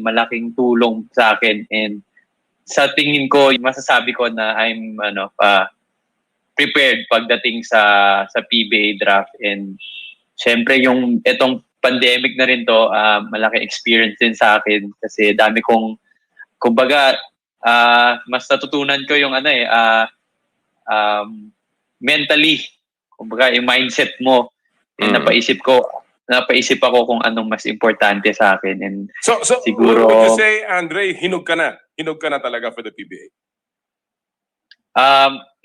malaking tulong sa akin. And sa tingin ko, masasabi ko na I'm prepared pagdating sa PBA draft. And syempre itong pandemic na rin to, malaking experience din sa akin kasi dami kong, kumbaga, mas natutunan ko yung mentally, kumbaga yung mindset mo, napaisip ako kung anong mas importante sa akin. And So siguro, would you say, Andre, hinog ka na talaga for the PBA?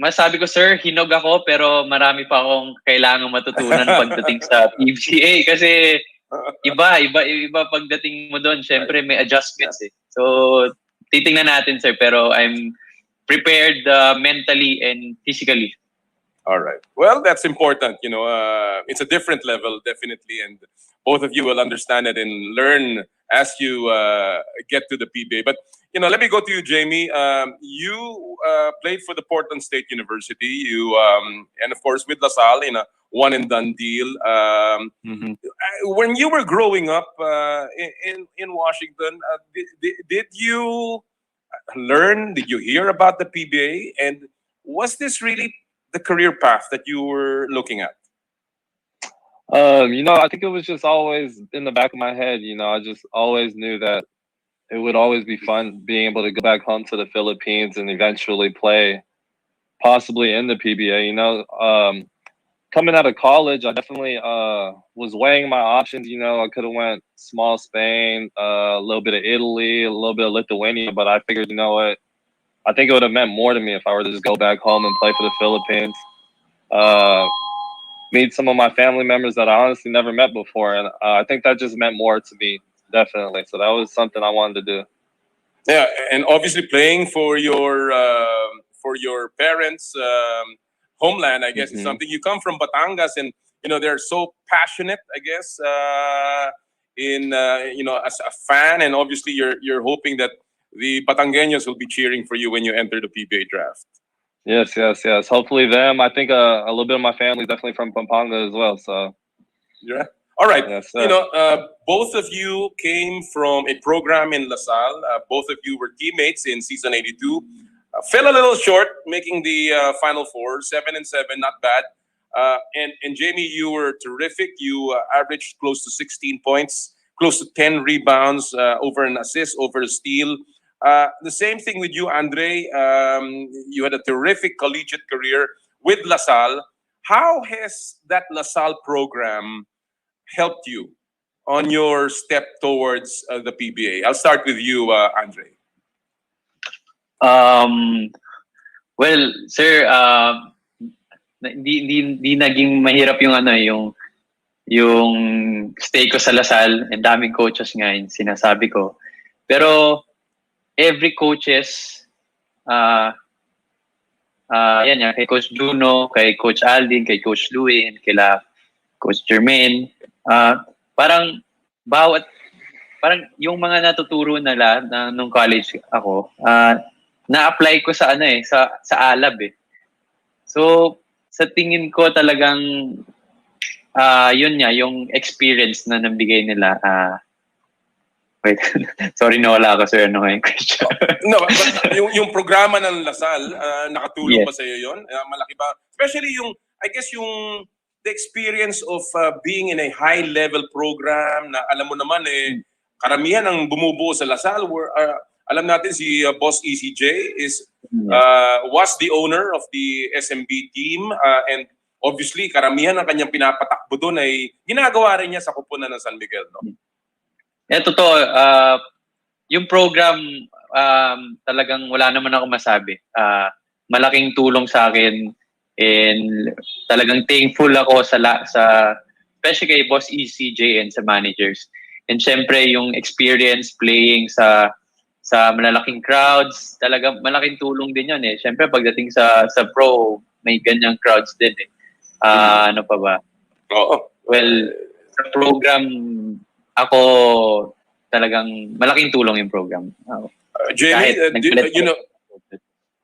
masabi ko, sir, hinog ako, pero marami pa akong kailangang matutunan pagdating sa PBA kasi iba pagdating mo doon, syempre may adjustments eh. So titingnan natin, sir, pero I'm prepared mentally and physically. All right. Well, that's important. It's a different level, definitely, and both of you will understand it and learn as you get to the PBA. But let me go to you, Jamie. You played for the Portland State University. You and of course with LaSalle in a one and done deal. When you were growing up in Washington, did you learn? Did you hear about the PBA? And was this really the career path that you were looking at? I think it was just always in the back of my head. I just always knew that it would always be fun being able to go back home to the Philippines and eventually play possibly in the PBA. Coming out of college, I definitely was weighing my options. I could have went small Spain, a little bit of Italy, a little bit of Lithuania, but I figured, you know what, I think it would have meant more to me if I were to just go back home and play for the Philippines. Meet some of my family members that I honestly never met before, and I think that just meant more to me, definitely. So that was something I wanted to do. Yeah, and obviously playing for your parents' homeland, I guess, is something. You come from Batangas, and they're so passionate, I guess, as a fan, and obviously you're hoping that the Batangueños will be cheering for you when you enter the PBA draft. Yes. Hopefully them. I think a little bit of my family is definitely from Pampanga as well. So yeah. All right. Yes, Both of you came from a program in LaSalle. Both of you were teammates in season 82. Fell a little short, making the Final Four, 7-7, not bad. And Jamie, you were terrific. You averaged close to 16 points, close to 10 rebounds, over an assist, over a steal. The same thing with you, Andre. You had a terrific collegiate career with LaSalle. How has that LaSalle program helped you on your step towards the PBA? I'll start with you, Andre. Well, sir, di naging mahirap yung stay ko sa LaSalle, and daming coaches nga yung sinasabi ko. Pero every coaches, kay Coach Juno, kay Coach Aldin, kay Coach Louie, and kila Coach Jermaine, parang yung mga natuturo nila nung college ako, na-apply ko sa sa Alab eh. So sa tingin ko talagang yung experience na nabigay nila. Wait, sorry, nawala ako, sir. Ano nga yung question? No, but yung programa ng LaSalle, nakatulong ba sa iyo yun? Malaki ba? Especially the experience of being in a high-level program na alam mo naman karamihan ang bumubuo sa LaSalle were, alam natin si Boss ECJ was the owner of the SMB team, and obviously karamihan ng kanyang pinapatakbo doon ay ginagawa rin niya sa kupunan ng San Miguel, no? Totoo. Yung program, talagang wala naman ako masabi. Malaking tulong sa akin, and talagang thankful ako sa especially kay Boss ECJ and sa managers. And syempre yung experience playing sa malalaking crowds, talagang malaking tulong din yun eh. Syempre pagdating sa pro, may ganyang crowds din eh. Ano pa ba? Oo. Well, sa program, ako talagang malaking tulong yung program. Jamie,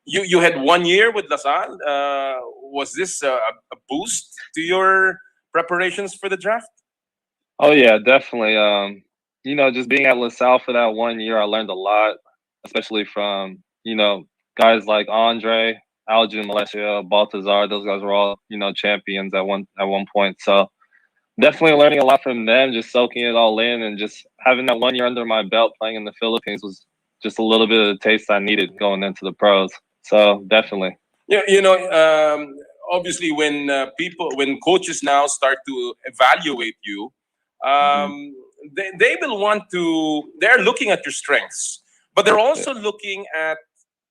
you had 1 year with LaSalle. Was this a boost to your preparations for the draft? Oh yeah, definitely. Just being at LaSalle for that 1 year, I learned a lot, especially from guys like Andre, Algin, Malessia, Baltazar. Those guys were all champions at one point. So definitely learning a lot from them, just soaking it all in, and just having that 1 year under my belt playing in the Philippines was just a little bit of the taste I needed going into the pros. So definitely. Yeah, obviously when coaches now start to evaluate you, they will want to. They're looking at your strengths, but they're also looking at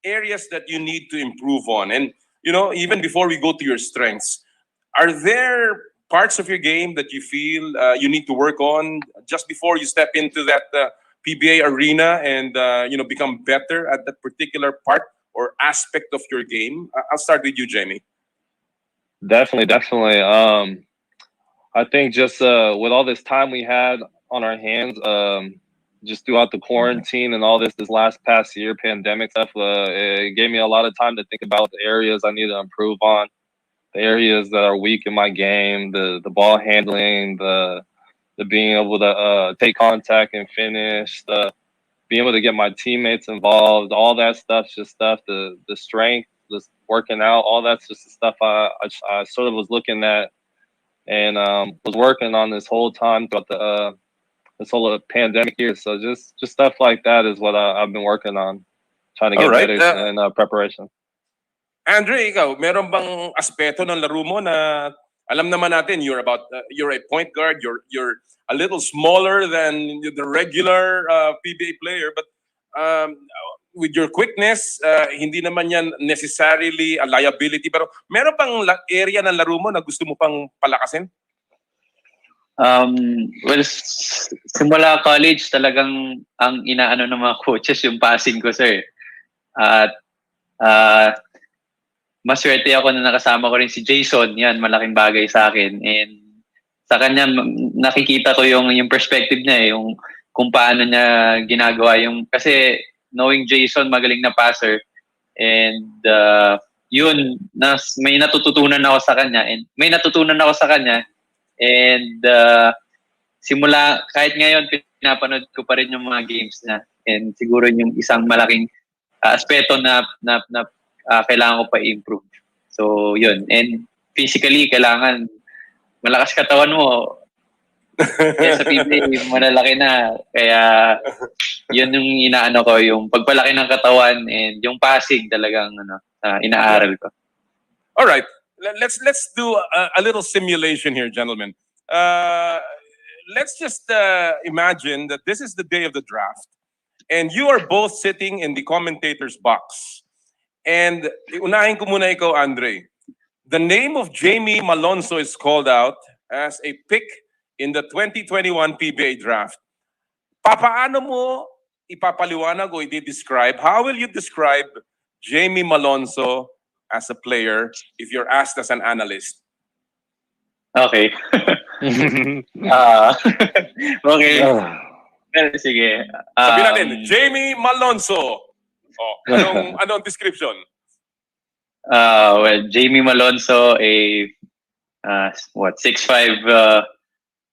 areas that you need to improve on. And even before we go to your strengths, are there parts of your game that you feel you need to work on just before you step into that PBA arena and become better at that particular part or aspect of your game? I'll start with you, Jamie. Definitely. I think just with all this time we had on our hands, just throughout the quarantine and all this past year, pandemic stuff, it gave me a lot of time to think about the areas I need to improve on, the areas that are weak in my game, the ball handling, the being able to take contact and finish, the being able to get my teammates involved, all that stuff's just stuff, the strength, just working out, all that's just the stuff I sort of was looking at and was working on this whole time throughout this whole pandemic year. So just stuff like that is what I've been working on, trying to get better in preparation. Andre, ikaw, meron bang aspeto ng laro mo na alam naman natin you're a point guard, you're a little smaller than the regular PBA player, but with your quickness, hindi naman yan necessarily a liability, pero meron pang area ng laro mo na gusto mo pang palakasin? Well, simula college talagang ang inaano ng mga coaches yung passing ko, sir. At maswerte ako na nakasama ko rin si Jason. Yan, malaking bagay sa akin. And sa kanya, nakikita ko yung perspective niya, yung kung paano niya ginagawa yung, kasi knowing Jason, magaling na passer. And yun, may natututunan ako sa kanya. And simula, kahit ngayon, pinapanood ko pa rin yung mga games na. And siguro yung isang malaking aspeto na kailangan ko pa i-improve. So, yun. And physically, kailangan malakas katawan mo. Kaya sa PBA, malalaki na. Kaya yun yung inaano ko, yung pagpalaki ng katawan and yung passing talagang inaaral ko. All right. Let's do a little simulation here, gentlemen. Let's just imagine that this is the day of the draft, and you are both sitting in the commentator's box. And unahin ko muna ikaw, Andre. The name of Jamie Malonzo is called out as a pick in the 2021 PBA draft. Papaano mo ipapaliwanag o i-describe? How will you describe Jamie Malonzo as a player if you're asked as an analyst? Okay. Okay. Pero sige. Sabihin natin, Jamie Malonzo. Oh, anong description? Well, Jamie Malonzo, a 6'5",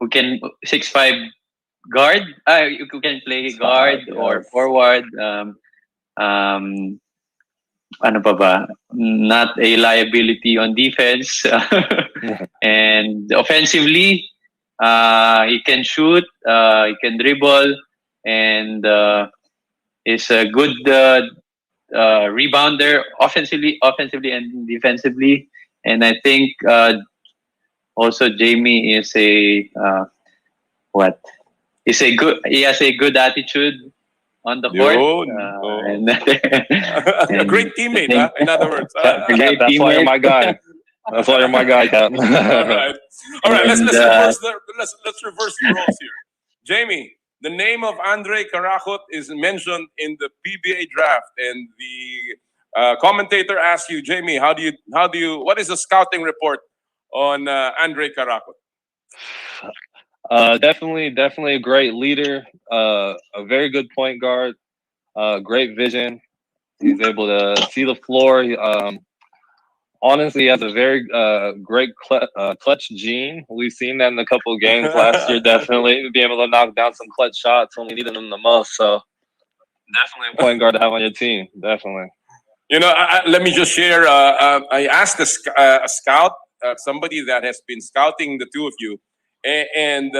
who can 6'5" guard. Who can play guard or forward. Ano pa ba? Not a liability on defense. And offensively, he can shoot, he can dribble, and is a good rebounder offensively and defensively. And I think also Jamie is he has a good attitude on the court. And a great teammate, huh? In other words. That's why you're my guy. That's why you're my guy, Cap. All right. Let's reverse the roles here. Jamie, the name of Andre Caracot is mentioned in the PBA draft, and the commentator asks you, Jamie, what is the scouting report on Andre Caracot? Definitely a great leader, a very good point guard, great vision. He's able to see the floor. Honestly, he has a very great clutch gene. We've seen that in a couple of games last year, definitely. Be able to knock down some clutch shots when we needed them the most. So definitely a point guard to have on your team, definitely. Let me just share. I asked a scout, somebody that has been scouting the two of you, and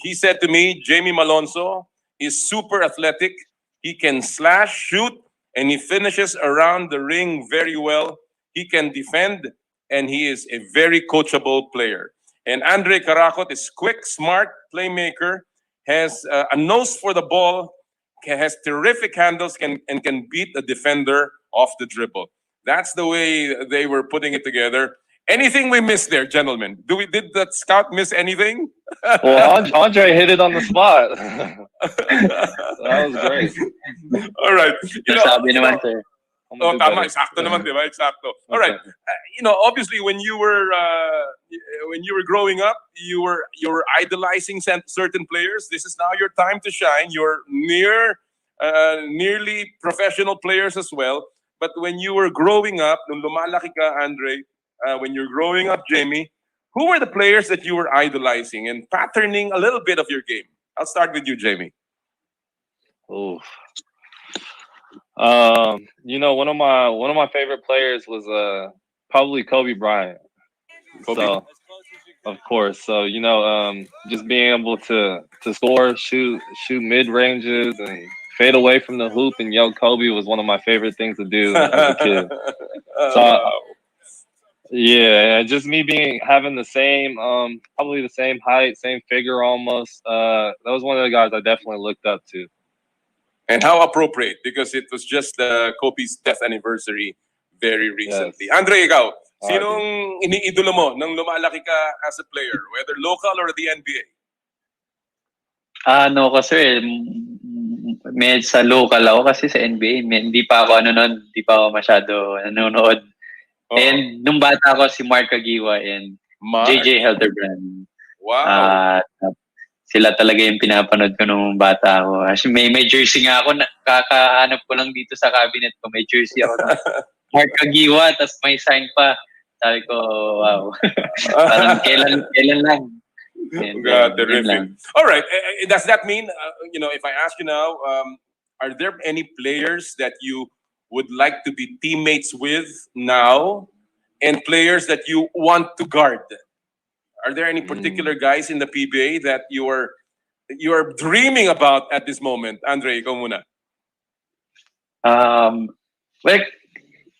he said to me, Jamie Malonzo is super athletic. He can slash, shoot, and he finishes around the ring very well. He can defend. and he is a very coachable player. And Andre Caracot is quick, smart playmaker, has a nose for the ball, has terrific handles, and can beat a defender off the dribble. That's the way they were putting it together. Anything we missed there, gentlemen? Did that scout miss anything? Well, Andre hit it on the spot. That was great. All right. Nasabi naman, sir. Oh, tama, eksakto naman, di ba? Eksakto. All right. Obviously, when you were growing up, you were idolizing certain players. This is now your time to shine. You're nearly professional players as well. But when you were growing up, nung lumalaki ka, Andre, when you're growing up, Jamie, who were the players that you were idolizing and patterning a little bit of your game? I'll start with you, Jamie. Oof. One of my favorite players was probably Kobe Bryant. Kobe? So, of course. So just being able to score, shoot mid ranges, and fade away from the hoop and yell Kobe was one of my favorite things to do as a kid. So yeah, just me having the same, probably the same height, same figure almost. That was one of the guys I definitely looked up to. And how appropriate, because it was just Kobe's death anniversary very recently. Yes. Andre, ikaw, sinong iniidolo mo nang lumalaki ka as a player, whether local or the NBA? Ano kasi, med sa local ako kasi sa NBA, hindi pa ako hindi pa ako masyado nanonood. And nung bata ako si Mark Aguiwa and JJ Helderbrand. Wow. Sila talaga yung pinapanood ko nung bata ako. Actually, may jersey nga ako, kakahanap ko lang dito sa cabinet ko. May jersey ako na Mark Aguiwa, tas may sign pa. Sabi ko, wow. Parang kailan lang. Terrific. All right. Does that mean, if I ask you now, are there any players that you would like to be teammates with now and players that you want to guard? Are there any particular guys in the PBA that you are dreaming about at this moment? Andre, ikaw muna. Well,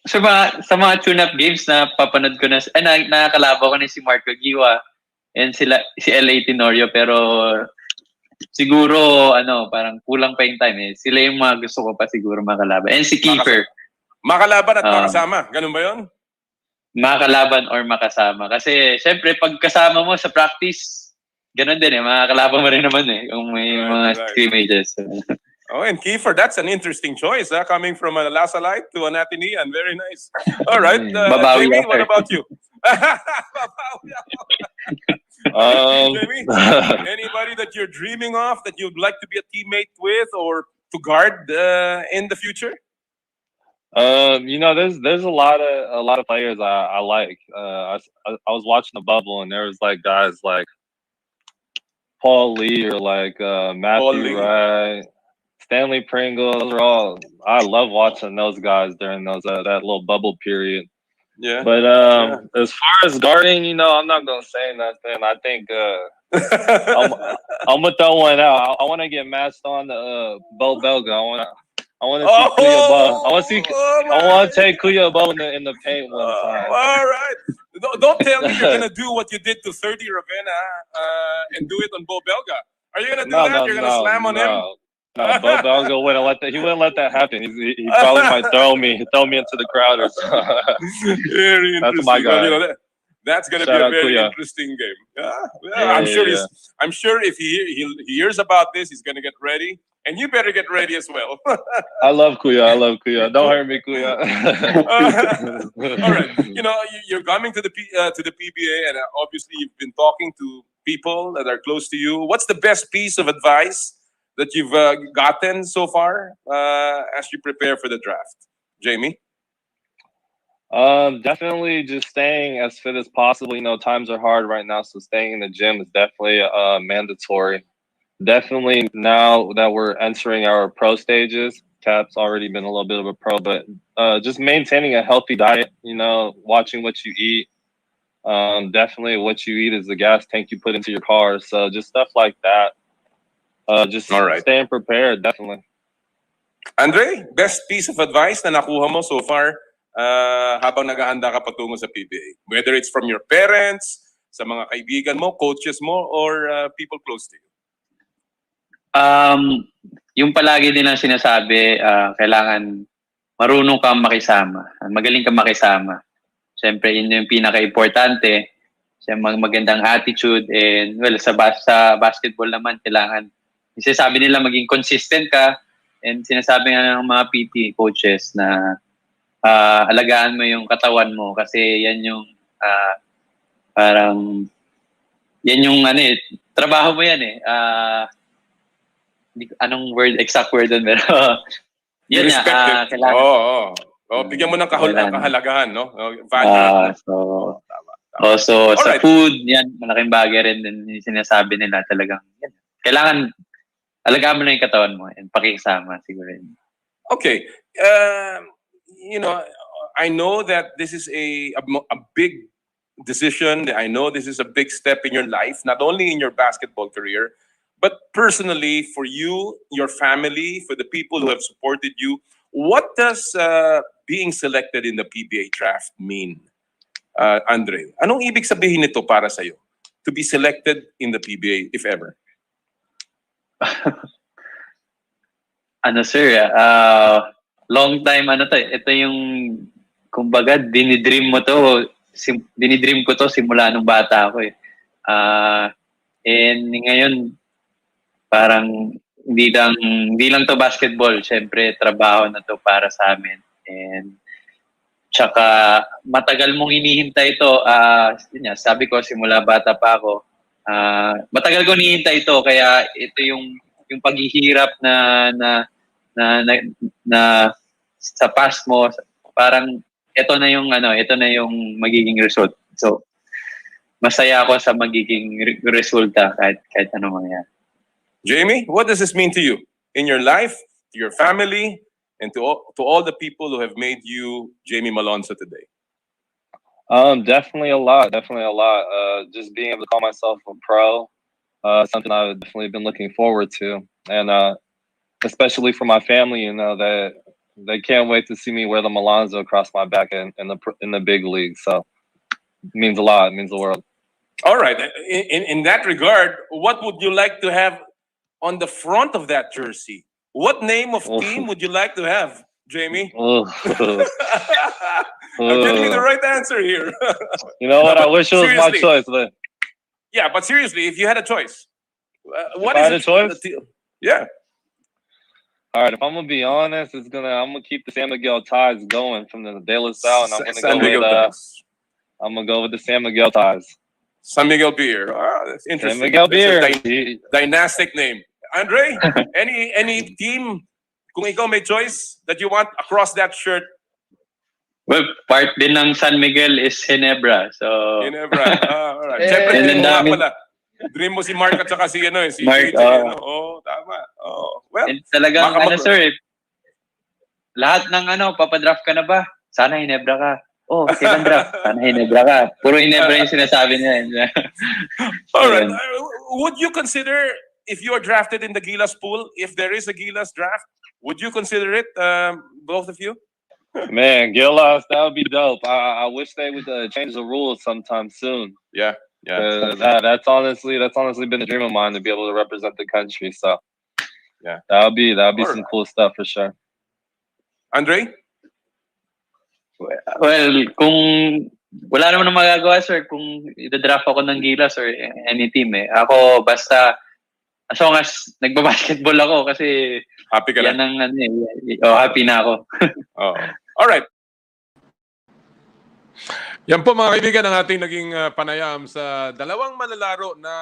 sa mga tune-up games na papanood ko nakakalaba ko na si Mark Aguiwa and si LA Tenorio, pero siguro parang kulang pa yung time eh. Sila yung mga gusto ko pa siguro makalaban. And si Kiefer. Makalaban at makasama. Ganun ba yun? Makalaban or makasama. Kasi, syempre, pag kasama mo sa practice, ganun din eh. Makakalaban mo rin naman eh. Kung may mga scrimmages. Oh, and Kiefer, that's an interesting choice, coming from a Lasalite to an Atenean. Very nice. All right. Jamie, what about you? Jamie, anybody that you're dreaming of that you'd like to be a teammate with or to guard in the future? There's a lot of players I like. I was watching the bubble and there was like guys like Paul Lee or like Matthew Wright, Stanley Pringle. Those are all, I love watching those guys during that little bubble period. Yeah. But as far as guarding, I'm not gonna say nothing. I think I'm gonna throw one out. I want to get matched on the Bo Belga. I want to see Kuya Bo. I want to take Kuya Bo in the paint one time. All right. Don't tell me you're gonna do what you did to 30 Ravenna and do it on Bo Belga. Are you gonna do that? You're gonna slam on him? No, Bo Belga wouldn't let that. He wouldn't let that happen. He probably might throw me into the crowd or something. Very interesting. That's my guy. That's gonna be a very interesting game. I'm sure if he hears about this, he's gonna get ready. And you better get ready as well. I love Kuya. Don't hurt me, Kuya. All right. You're coming to the PBA, and obviously you've been talking to people that are close to you. What's the best piece of advice that you've gotten so far as you prepare for the draft, Jamie? Definitely just staying as fit as possible. Times are hard right now, so staying in the gym is definitely mandatory. Definitely now that we're entering our pro stages, Cap's already been a little bit of a pro, but just maintaining a healthy diet, watching what you eat. Definitely what you eat is the gas tank you put into your car. So just stuff like that. Just staying prepared, definitely. Andre, best piece of advice na nakuha mo so far habang naghahanda ka patungo sa PBA? Whether it's from your parents, sa mga kaibigan mo, coaches mo, or people close to you? Yung palagi nilang sinasabi, kailangan marunong kang makisama, magaling kang makisama. Siyempre, yun yung pinaka-importante. Magandang attitude, and well, sa basketball naman, kailangan, sinasabi nila maging consistent ka, and sinasabi nga ng mga PT coaches na alagaan mo yung katawan mo kasi yan yung parang yan yung trabaho mo yan anong exact word doon, pero yun nga, kailangan. Bigyan mo ng kahalagahan, no? Value. So sa Alright. food, yan, malaking bagay rin din yung sinasabi nila talagang. Yan. Kailangan, alagaan mo na yung katawan mo and pakikisama siguro. Okay. I know that this is a big decision. I know this is a big step in your life, not only in your basketball career, but personally for you, your family, for the people who have supported you. What does being selected in the PBA draft mean, Andre? Anong ibig sabihin nito para sa'yo? To be selected in the PBA, if ever? Sir, long time, ito yung, kumbaga, dinidream ko to simula nung bata ako and ngayon, parang, hindi lang to basketball, syempre trabaho na to para sa amin. And tsaka matagal mong inihintay ito. Sabi ko simula bata pa ako. Matagal ko inihintay ito kaya ito yung paghihirap na sa past mo, parang ito na yung magiging result. So masaya ako sa magiging resulta kahit ano mangyari. Jamie, what does this mean to you in your life, to your family, and to all the people who have made you Jamie Malonzo today? Definitely a lot. Just being able to call myself a pro, something I've definitely been looking forward to, and especially for my family, that they can't wait to see me wear the Malonzo across my back in the big league. So it means a lot. It means the world. All right. In that regard, what would you like to have on the front of that jersey? What name of team would you like to have, Jamie? I'm giving you the right answer here. You know what? I wish it was my seriously. choice, but Yeah, but seriously, if you had a choice, what I is had a it? choice? Yeah. all right. If I'm gonna be honest, I'm gonna keep the San Miguel ties going from the De La Salle, and I'm gonna go with the San Miguel ties. San Miguel Beer. Ah, that's interesting. San Miguel Beer. That's a dynastic name. Andre, any team, kung ikaw may choice that you want across that shirt? Well, part din ng San Miguel is Ginebra. So Ginebra. All right. Siyempre, And dream mo nga then pala. Dream mo si Mark at saka si Mark, JJ. Tama. Well, and talagang baka sir, lahat ng papadraft ka na ba? Sana Ginebra ka. Oh, second draft. Sana Ginebra ka. Puro Ginebra yung sinasabi niya. all right. Would you consider, if you are drafted in the Gilas pool, if there is a Gilas draft, would you consider it, both of you? Man, Gilas, that would be dope. I wish they would change the rules sometime soon. Yeah. That's honestly been a dream of mine to be able to represent the country. So yeah, that would be right. some cool stuff for sure. Andre? Well, kung wala naman magagawa, sir, kung i-draft ako ng Gilas or any team Ako basta as long as nagba-basketball ako kasi happy ka yan lang. Happy na ako. All right. Yan po mga kaibigan ang ating naging panayam sa dalawang manlalaro na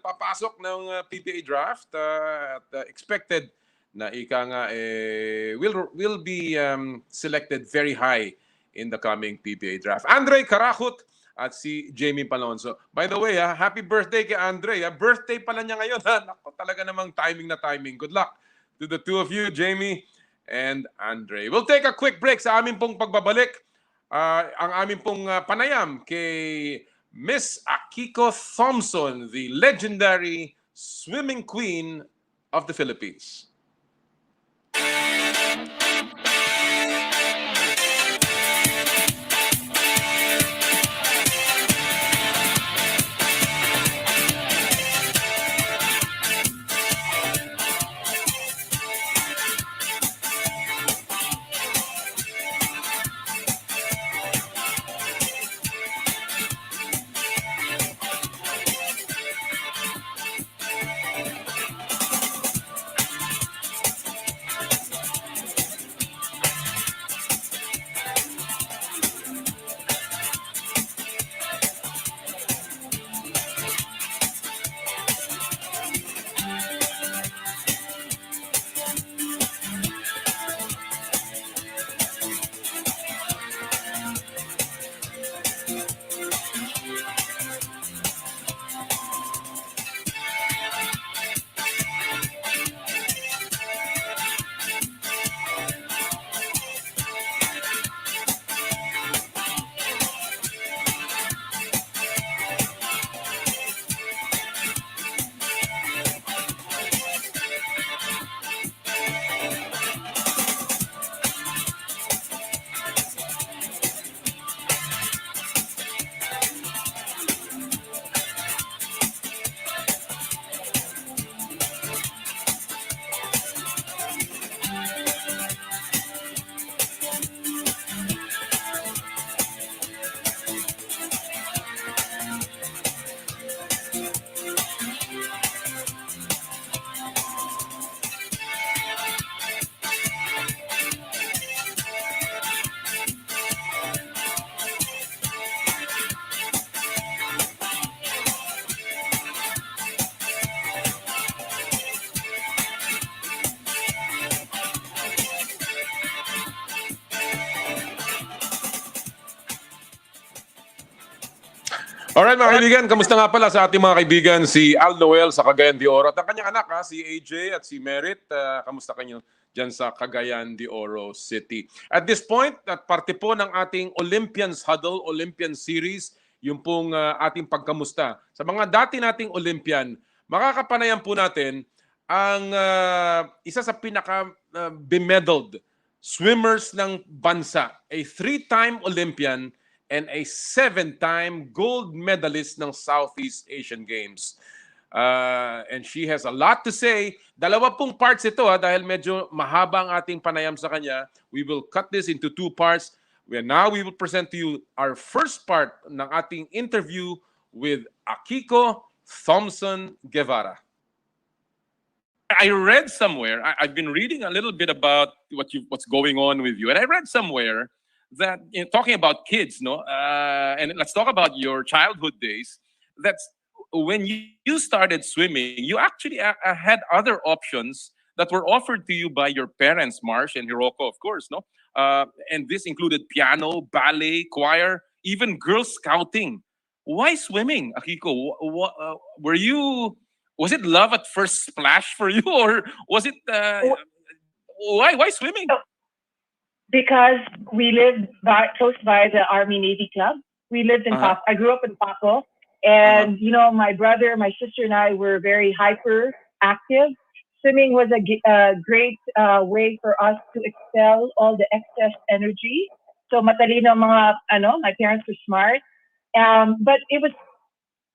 papasok ng PBA draft at expected na will be selected very high in the coming PBA draft. Andre Carajut at si Jamie Malonzo. By the way, happy birthday kay Andre. Birthday pala niya ngayon. Naku, talaga namang timing na timing. Good luck to the two of you, Jamie and Andre. We'll take a quick break sa aming pong pagbabalik. Ang aming pong panayam kay Miss Akiko Thompson, the legendary swimming queen of the Philippines. Alright mga kaibigan, kamusta nga pala sa ating mga kaibigan si Al Noel sa Cagayan de Oro at ang kanyang anak si AJ at si Merit. Kamusta kanyo dyan sa Cagayan de Oro City? At this point, at parte po ng ating Olympians Huddle, Olympian Series, yung pong ating pagkamusta. Sa mga dati nating Olympian, makakapanayan po natin ang isa sa pinaka-bemedaled swimmers ng bansa, a 3-time Olympian and a 7-time gold medalist ng Southeast Asian Games. And she has a lot to say. Dalawa pong parts ito dahil medyo mahaba ang ating panayam sa kanya. We will cut this into 2 parts. Now we will present to you our first part ng ating interview with Akiko Thompson Guevara. I read somewhere, I've been reading a little bit about what's going on with you, and I read somewhere that, talking about kids, and let's talk about your childhood days, that's when you started swimming, you actually had other options that were offered to you by your parents, Marsh and Hiroko, of course, and this included piano, ballet, choir, even Girl Scouting. Why swimming, Akiko? Was it love at first splash for you, or was it why swimming? Because we lived close by the Army Navy Club. We lived in Paco. I grew up in Paco, and my brother, my sister, and I were very hyper active. Swimming was a great way for us to expel all the excess energy. So matalino my parents were smart, but it was.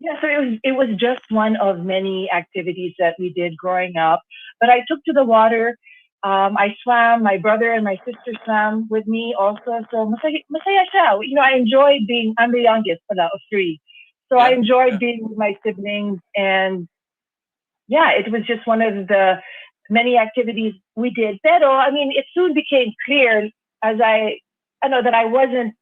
Yeah, so it was just one of many activities that we did growing up. But I took to the water. I swam. My brother and my sister swam with me also. So masaya siya. I enjoyed being. I'm the youngest of 3, so I enjoyed being with my siblings. And yeah, it was just one of the many activities we did. Pero it soon became clear as I know that I wasn't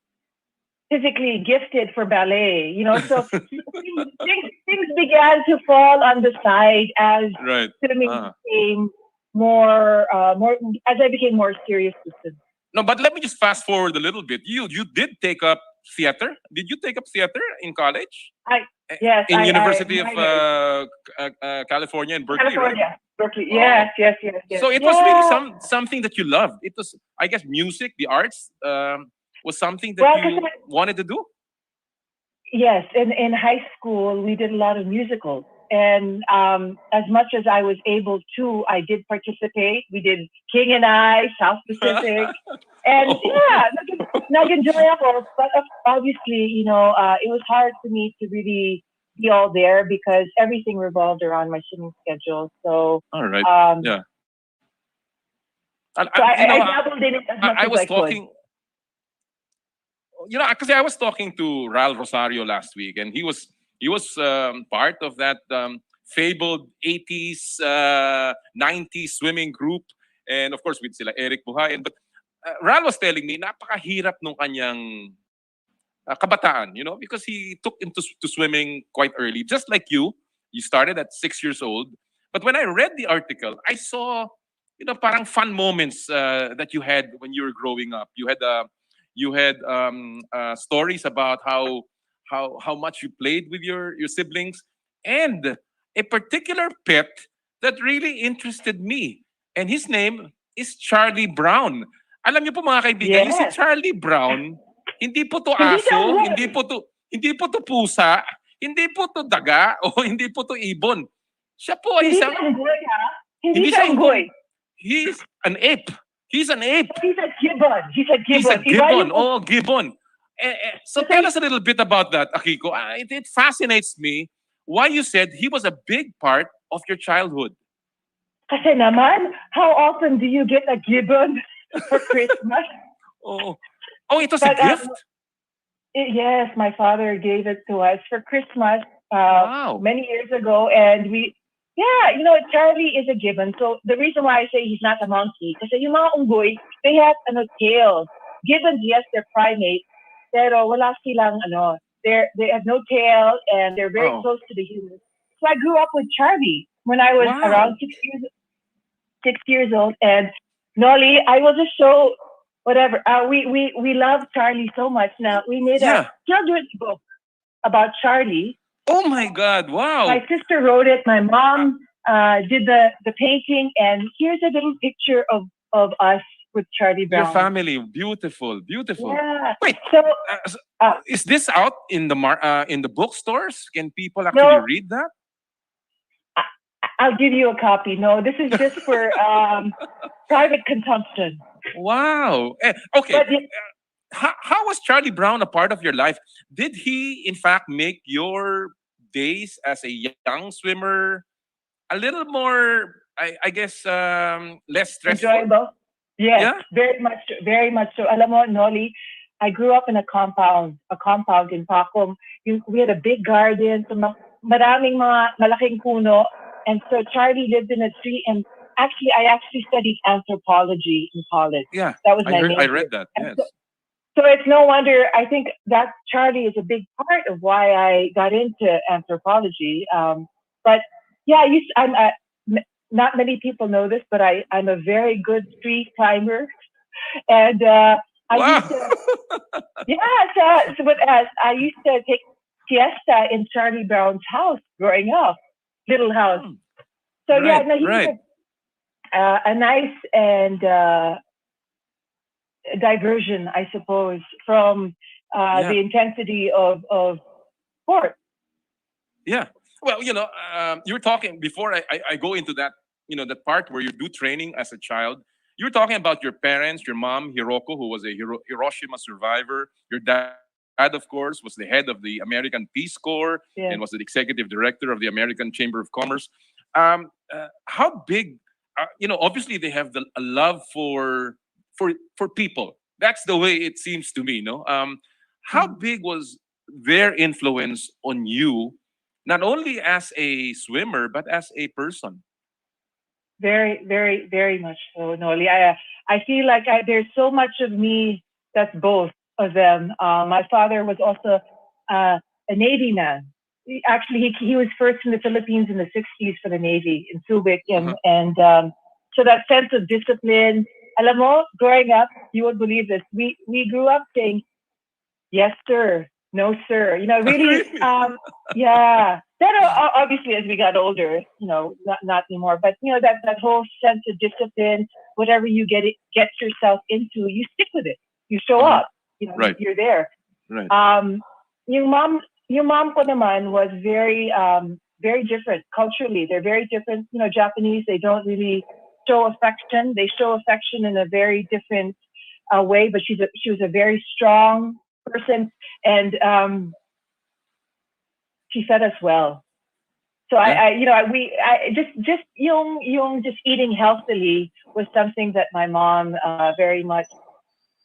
physically gifted for ballet, so things began to fall on the side as swimming became more as I became more serious with swimming. No, but let me just fast forward a little bit. You did take up theater. Did you take up theater in college? Yes. In University of California in Berkeley, California, right? Berkeley. Yes. So it was really something that you loved. It was, I guess, music, the arts. Was something that you wanted to do? Yes, in high school we did a lot of musicals, and as much as I was able to, I did participate. We did King and I, South Pacific, and nag-enjoy ako. But obviously, it was hard for me to really be all there because everything revolved around my swimming schedule. So, all right, yeah. I dabbled in it as much as I could. Because I was talking to Ral Rosario last week, and he was part of that fabled 80s, 90s swimming group, and of course with sila Eric Buhayan. But Ral was telling me, napakahirap nung kanyang kabataan, because he took into swimming quite early, just like you. You started at 6 years old, but when I read the article, I saw, parang fun moments that you had when you were growing up. You had stories about how much you played with your siblings, and a particular pet that really interested me. And his name is Charlie Brown. Alam niyo po mga kaibigan, yung si Charlie Brown, hindi po to aso, hindi po to pusa, hindi po to daga, o hindi po to ibon. Siya po ay isang... Hindi siya unggoy. He's an ape. He's an ape. He's a gibbon. He's a gibbon. Oh, gibbon. So tell us a little bit about that, Akiko. It fascinates me why you said he was a big part of your childhood. Kasi naman, how often do you get a gibbon for Christmas? It was a gift? Yes, my father gave it to us for Christmas many years ago, and Charlie is a gibbon. So the reason why I say he's not a monkey, kasi yung mga unggoy, they have tails. Gibbons, yes, they're primates, pero wala silang they have no tail, and they're very close to the humans. So I grew up with Charlie when I was around 6 years old, and Nolly, I was just so whatever. We love Charlie so much. Now we made a children's book about Charlie. Oh my God! Wow. My sister wrote it. My mom did the painting, and here's a little picture of us with Charlie Your Brown. family, beautiful, beautiful. Yeah. Wait, So is this out in the in the bookstores? Can people actually No. read that? I'll give you a copy. No, this is just for private consumption. Wow. Okay. But How was Charlie Brown a part of your life? Did he, in fact, make your days as a young swimmer a little more, I guess, less stressful? enjoyable. Yes, Yeah? very much so. Alam mo, Noli, I grew up in a compound in Pacom. We had a big garden, so maraming mga malaking puno. And so Charlie lived in a tree, and I actually studied anthropology in college. Yeah. That was my I major. read that. And Yes. So it's no wonder. I think that Charlie is a big part of why I got into anthropology. But yeah, not many people know this, but I'm a very good tree climber, and I Wow. used to I used to take siesta in Charlie Brown's house growing up, little house. So yeah, Right, no, he right. was a nice and diversion, I suppose, from Yeah. the intensity of sport. Yeah. Well, you were talking before I go into that, that part where you do training as a child. You were talking about your parents, your mom, Hiroko, who was a Hiroshima survivor. Your dad, of course, was the head of the American Peace Corps Yes. and was the executive director of the American Chamber of Commerce. How big, obviously they have a love for people. That's the way it seems to me, no? How big was their influence on you, not only as a swimmer, but as a person? Very, very, very much so, Noli. I feel like there's so much of me that's both of them. My father was also a Navy man. Actually, he was first in the Philippines in the 60s for the Navy in Subic, and so that sense of discipline. Alam mo, growing up, you would believe this. We grew up saying, "Yes, sir," "No, sir." Really, yeah. Then obviously, as we got older, not anymore. But that whole sense of discipline, whatever you get yourself into, you stick with it. You show up. Right. You're there. Right. Yung mom ko naman was very very different culturally. They're very different. Japanese, they don't really show affection. They show affection in a very different way. But she was a very strong person, and she fed us well. So just eating healthily was something that my mom very much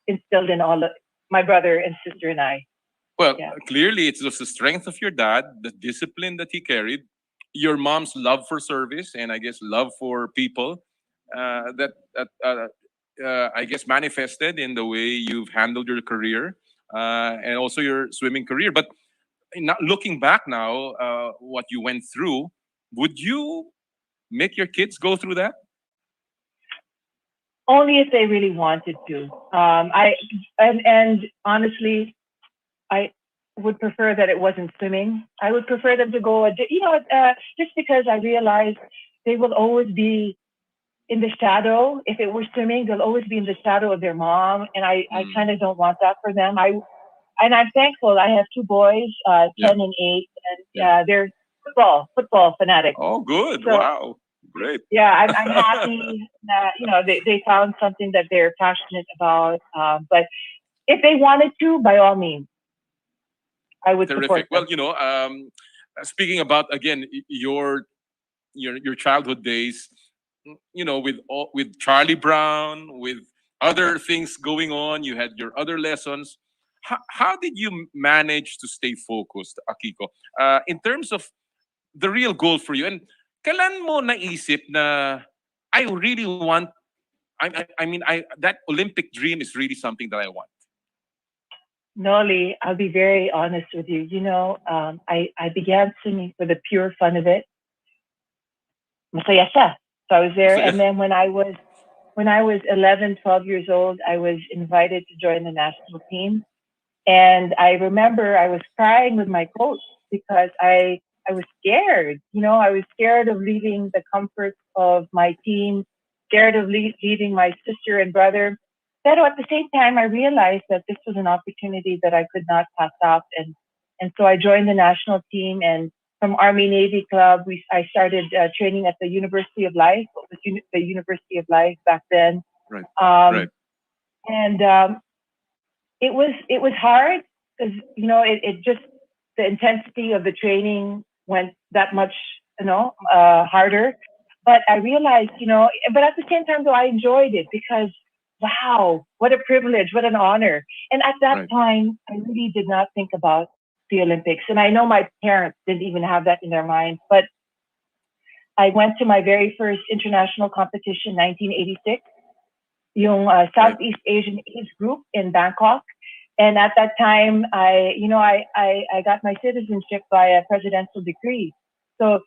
instilled in all of my brother and sister and I. Well, Yeah. clearly it was the strength of your dad, the discipline that he carried, your mom's love for service, and I guess love for people that I guess manifested in the way you've handled your career and also your swimming career. But not looking back now, what you went through, would you make your kids go through that? Only if they really wanted to. And honestly, I would prefer that it wasn't swimming. I would prefer them to go, just because I realized they will always be in the shadow. If it were swimming, they'll always be in the shadow of their mom, and I kind of don't want that for them. And I'm thankful. I have two boys, 10 and 8, and they're football fanatics. Oh, good! So- Wow, great. Yeah, I'm happy that they found something that they're passionate about. But if they wanted to, by all means, I would Terrific. support them. Well, speaking about again your childhood days, with Charlie Brown, with other things going on, you had your other lessons. How did you manage to stay focused, Akiko, in terms of the real goal for you? And kailan mo naisip na I really want? I mean, that Olympic dream is really something that I want. Noli, I'll be very honest with you. I began singing for the pure fun of it. Masaya siya. So I was there, Masaya. and then when I was 11, 12 years old, I was invited to join the national team. And I remember I was crying with my coach because I was scared. I was scared of leaving the comfort of my team, scared of leaving my sister and brother. But at the same time, I realized that this was an opportunity that I could not pass up. And so I joined the national team, and from Army Navy Club, I started training at the University of Life, the University of Life back then. Right. Right. And it was hard because it just, the intensity of the training went that much harder. But I realized, but at the same time though, I enjoyed it because wow, what a privilege, what an honor. And at that time, I really did not think about the Olympics. And I know my parents didn't even have that in their minds, but I went to my very first international competition, 1986, yung Southeast Asian Age Group in Bangkok. And at that time, I got my citizenship by a presidential decree. So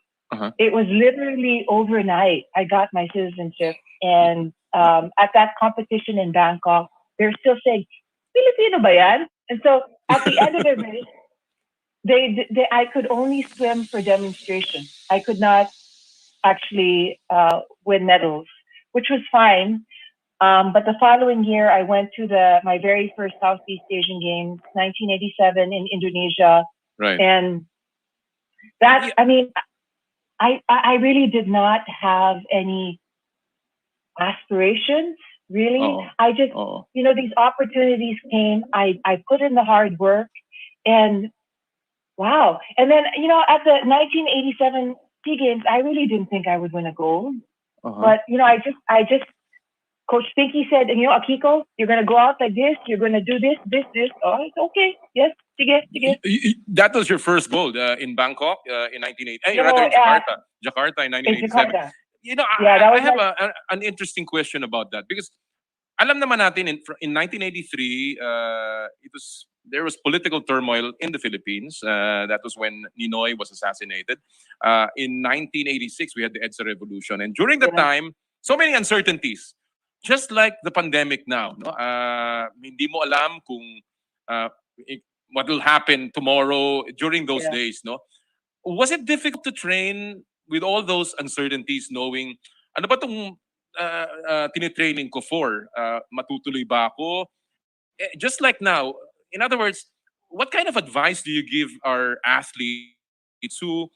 it was literally overnight. I got my citizenship. And at that competition in Bangkok, they're still saying, Filipino ba yan? And so at the end of the race, I could only swim for demonstration. I could not actually win medals, which was fine. But the following year, I went to my very first Southeast Asian Games, 1987 in Indonesia. Right. And that, I mean, I really did not have any aspirations, really. I just, these opportunities came. I put in the hard work, and wow. And then, at the 1987 SEA Games, I really didn't think I would win a gold. But, I just, Coach Pinky said, Akiko, you're going to go out like this. You're going to do this. Oh, it's okay. Yes. Sige. That was your first gold in Bangkok in 1980. Jakarta in 1987. Jakarta. I have an interesting question about that because alam naman natin in 1983 there was political turmoil in the Philippines. That was when Ninoy was assassinated. In 1986 we had the EDSA revolution, and during that time so many uncertainties, just like the pandemic now. No, hindi mo alam kung what will happen tomorrow during those days. No, was it difficult to train with all those uncertainties, knowing ano ba tong tinitraining ko for? Matutuloy ba ako? Just like now, in other words, what kind of advice do you give our athletes who,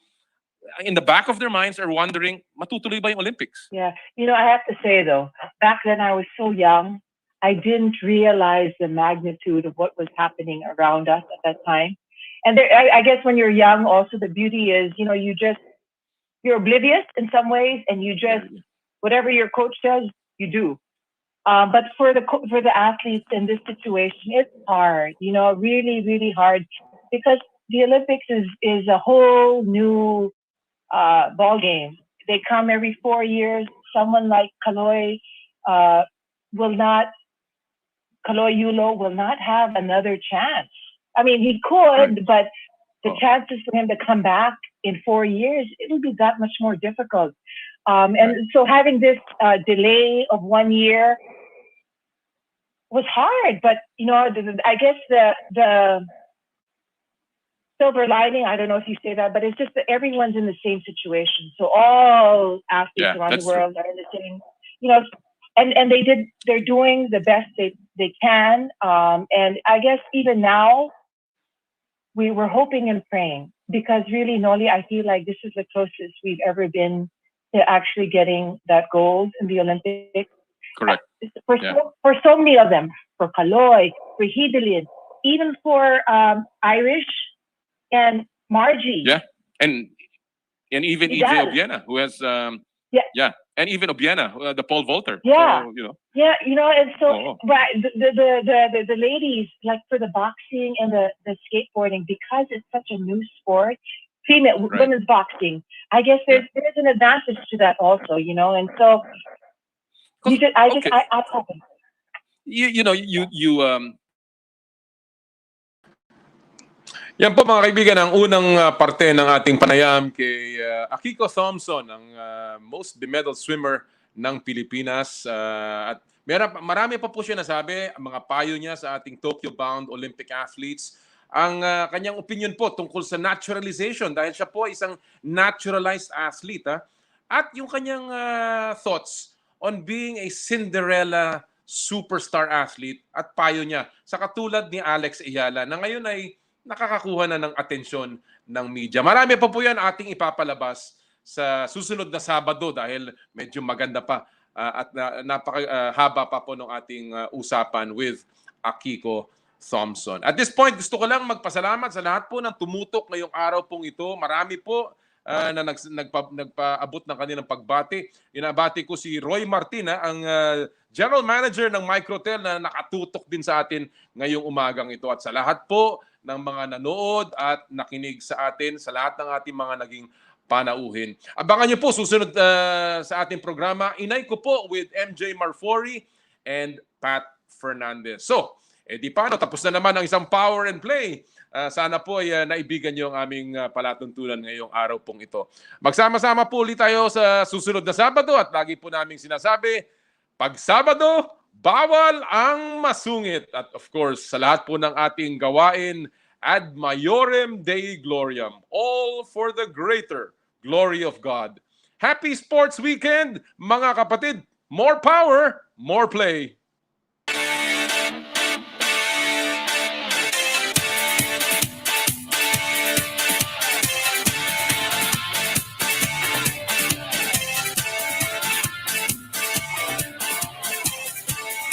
in the back of their minds, are wondering, matutuloy ba yung Olympics? Yeah, I have to say though, back then I was so young, I didn't realize the magnitude of what was happening around us at that time. And I guess when you're young, also the beauty is, you're oblivious in some ways, and you just, whatever your coach says, you do. But for the athletes in this situation, it's hard, really, really hard, because the Olympics is a whole new ball game. They come every 4 years. Someone like Kaloy Yulo will not have another chance. I mean, he could, but the chances for him to come back in 4 years, it'll be that much more difficult. And so having this delay of 1 year was hard, but I guess the silver lining, I don't know if you say that, but it's just that everyone's in the same situation. So all athletes around the world are in the same, and they're doing the best they can. And I guess even now, we were hoping and praying, because really, Noli, I feel like this is the closest we've ever been to actually getting that gold in the Olympics. Correct. For so many of them, for Kaloy, for Hidilyn, even for Irish and Margie. Yeah, and even EJ Obiena, who has and even Obiena, the pole vaulter. Yeah, so, and so the ladies, like for the boxing and the skateboarding, because it's such a new sport, women's boxing, I guess there's an advantage to that also, and so I'm hoping. Yan po mga kaibigan, ang unang parte ng ating panayam kay Akiko Thompson, ang most bemedaled swimmer ng Pilipinas. At Marami pa po siya nasabi, ang mga payo niya sa ating Tokyo-bound Olympic athletes. Ang kanyang opinion po tungkol sa naturalization dahil siya po ay isang naturalized athlete. At yung kanyang thoughts on being a Cinderella superstar athlete at payo niya sa katulad ni Alex Ayala na ngayon ay nakakakuha na ng atensyon ng media. Marami pa po yan ating ipapalabas sa susunod na Sabado dahil medyo maganda pa at napakahaba pa po ng ating usapan with Akiko Thompson. At this point, gusto ko lang magpasalamat sa lahat po ng tumutok ngayong araw pong ito. Marami po na nagpaabot ng kanilang pagbati. Inabati ko si Roy Martina, ang General Manager ng Microtel na nakatutok din sa atin ngayong umagang ito. At sa lahat po ng mga nanood at nakinig sa atin, sa lahat ng ating mga naging panauhin. Abangan niyo po susunod sa ating programa. Inay ko po with MJ Marfori and Pat Fernandez. So, di paano, tapos na naman ang isang Power and Play. Sana po ay naibigan niyo ang aming palatuntunan ngayong araw pong ito. Magsama-sama po ulit tayo sa susunod na Sabado at lagi po naming sinasabi, pag Sabado, bawal ang masungit. At of course, sa lahat po ng ating gawain, ad maiorem Dei gloriam, all for the greater glory of God. Happy Sports Weekend, mga kapatid! More power, more play!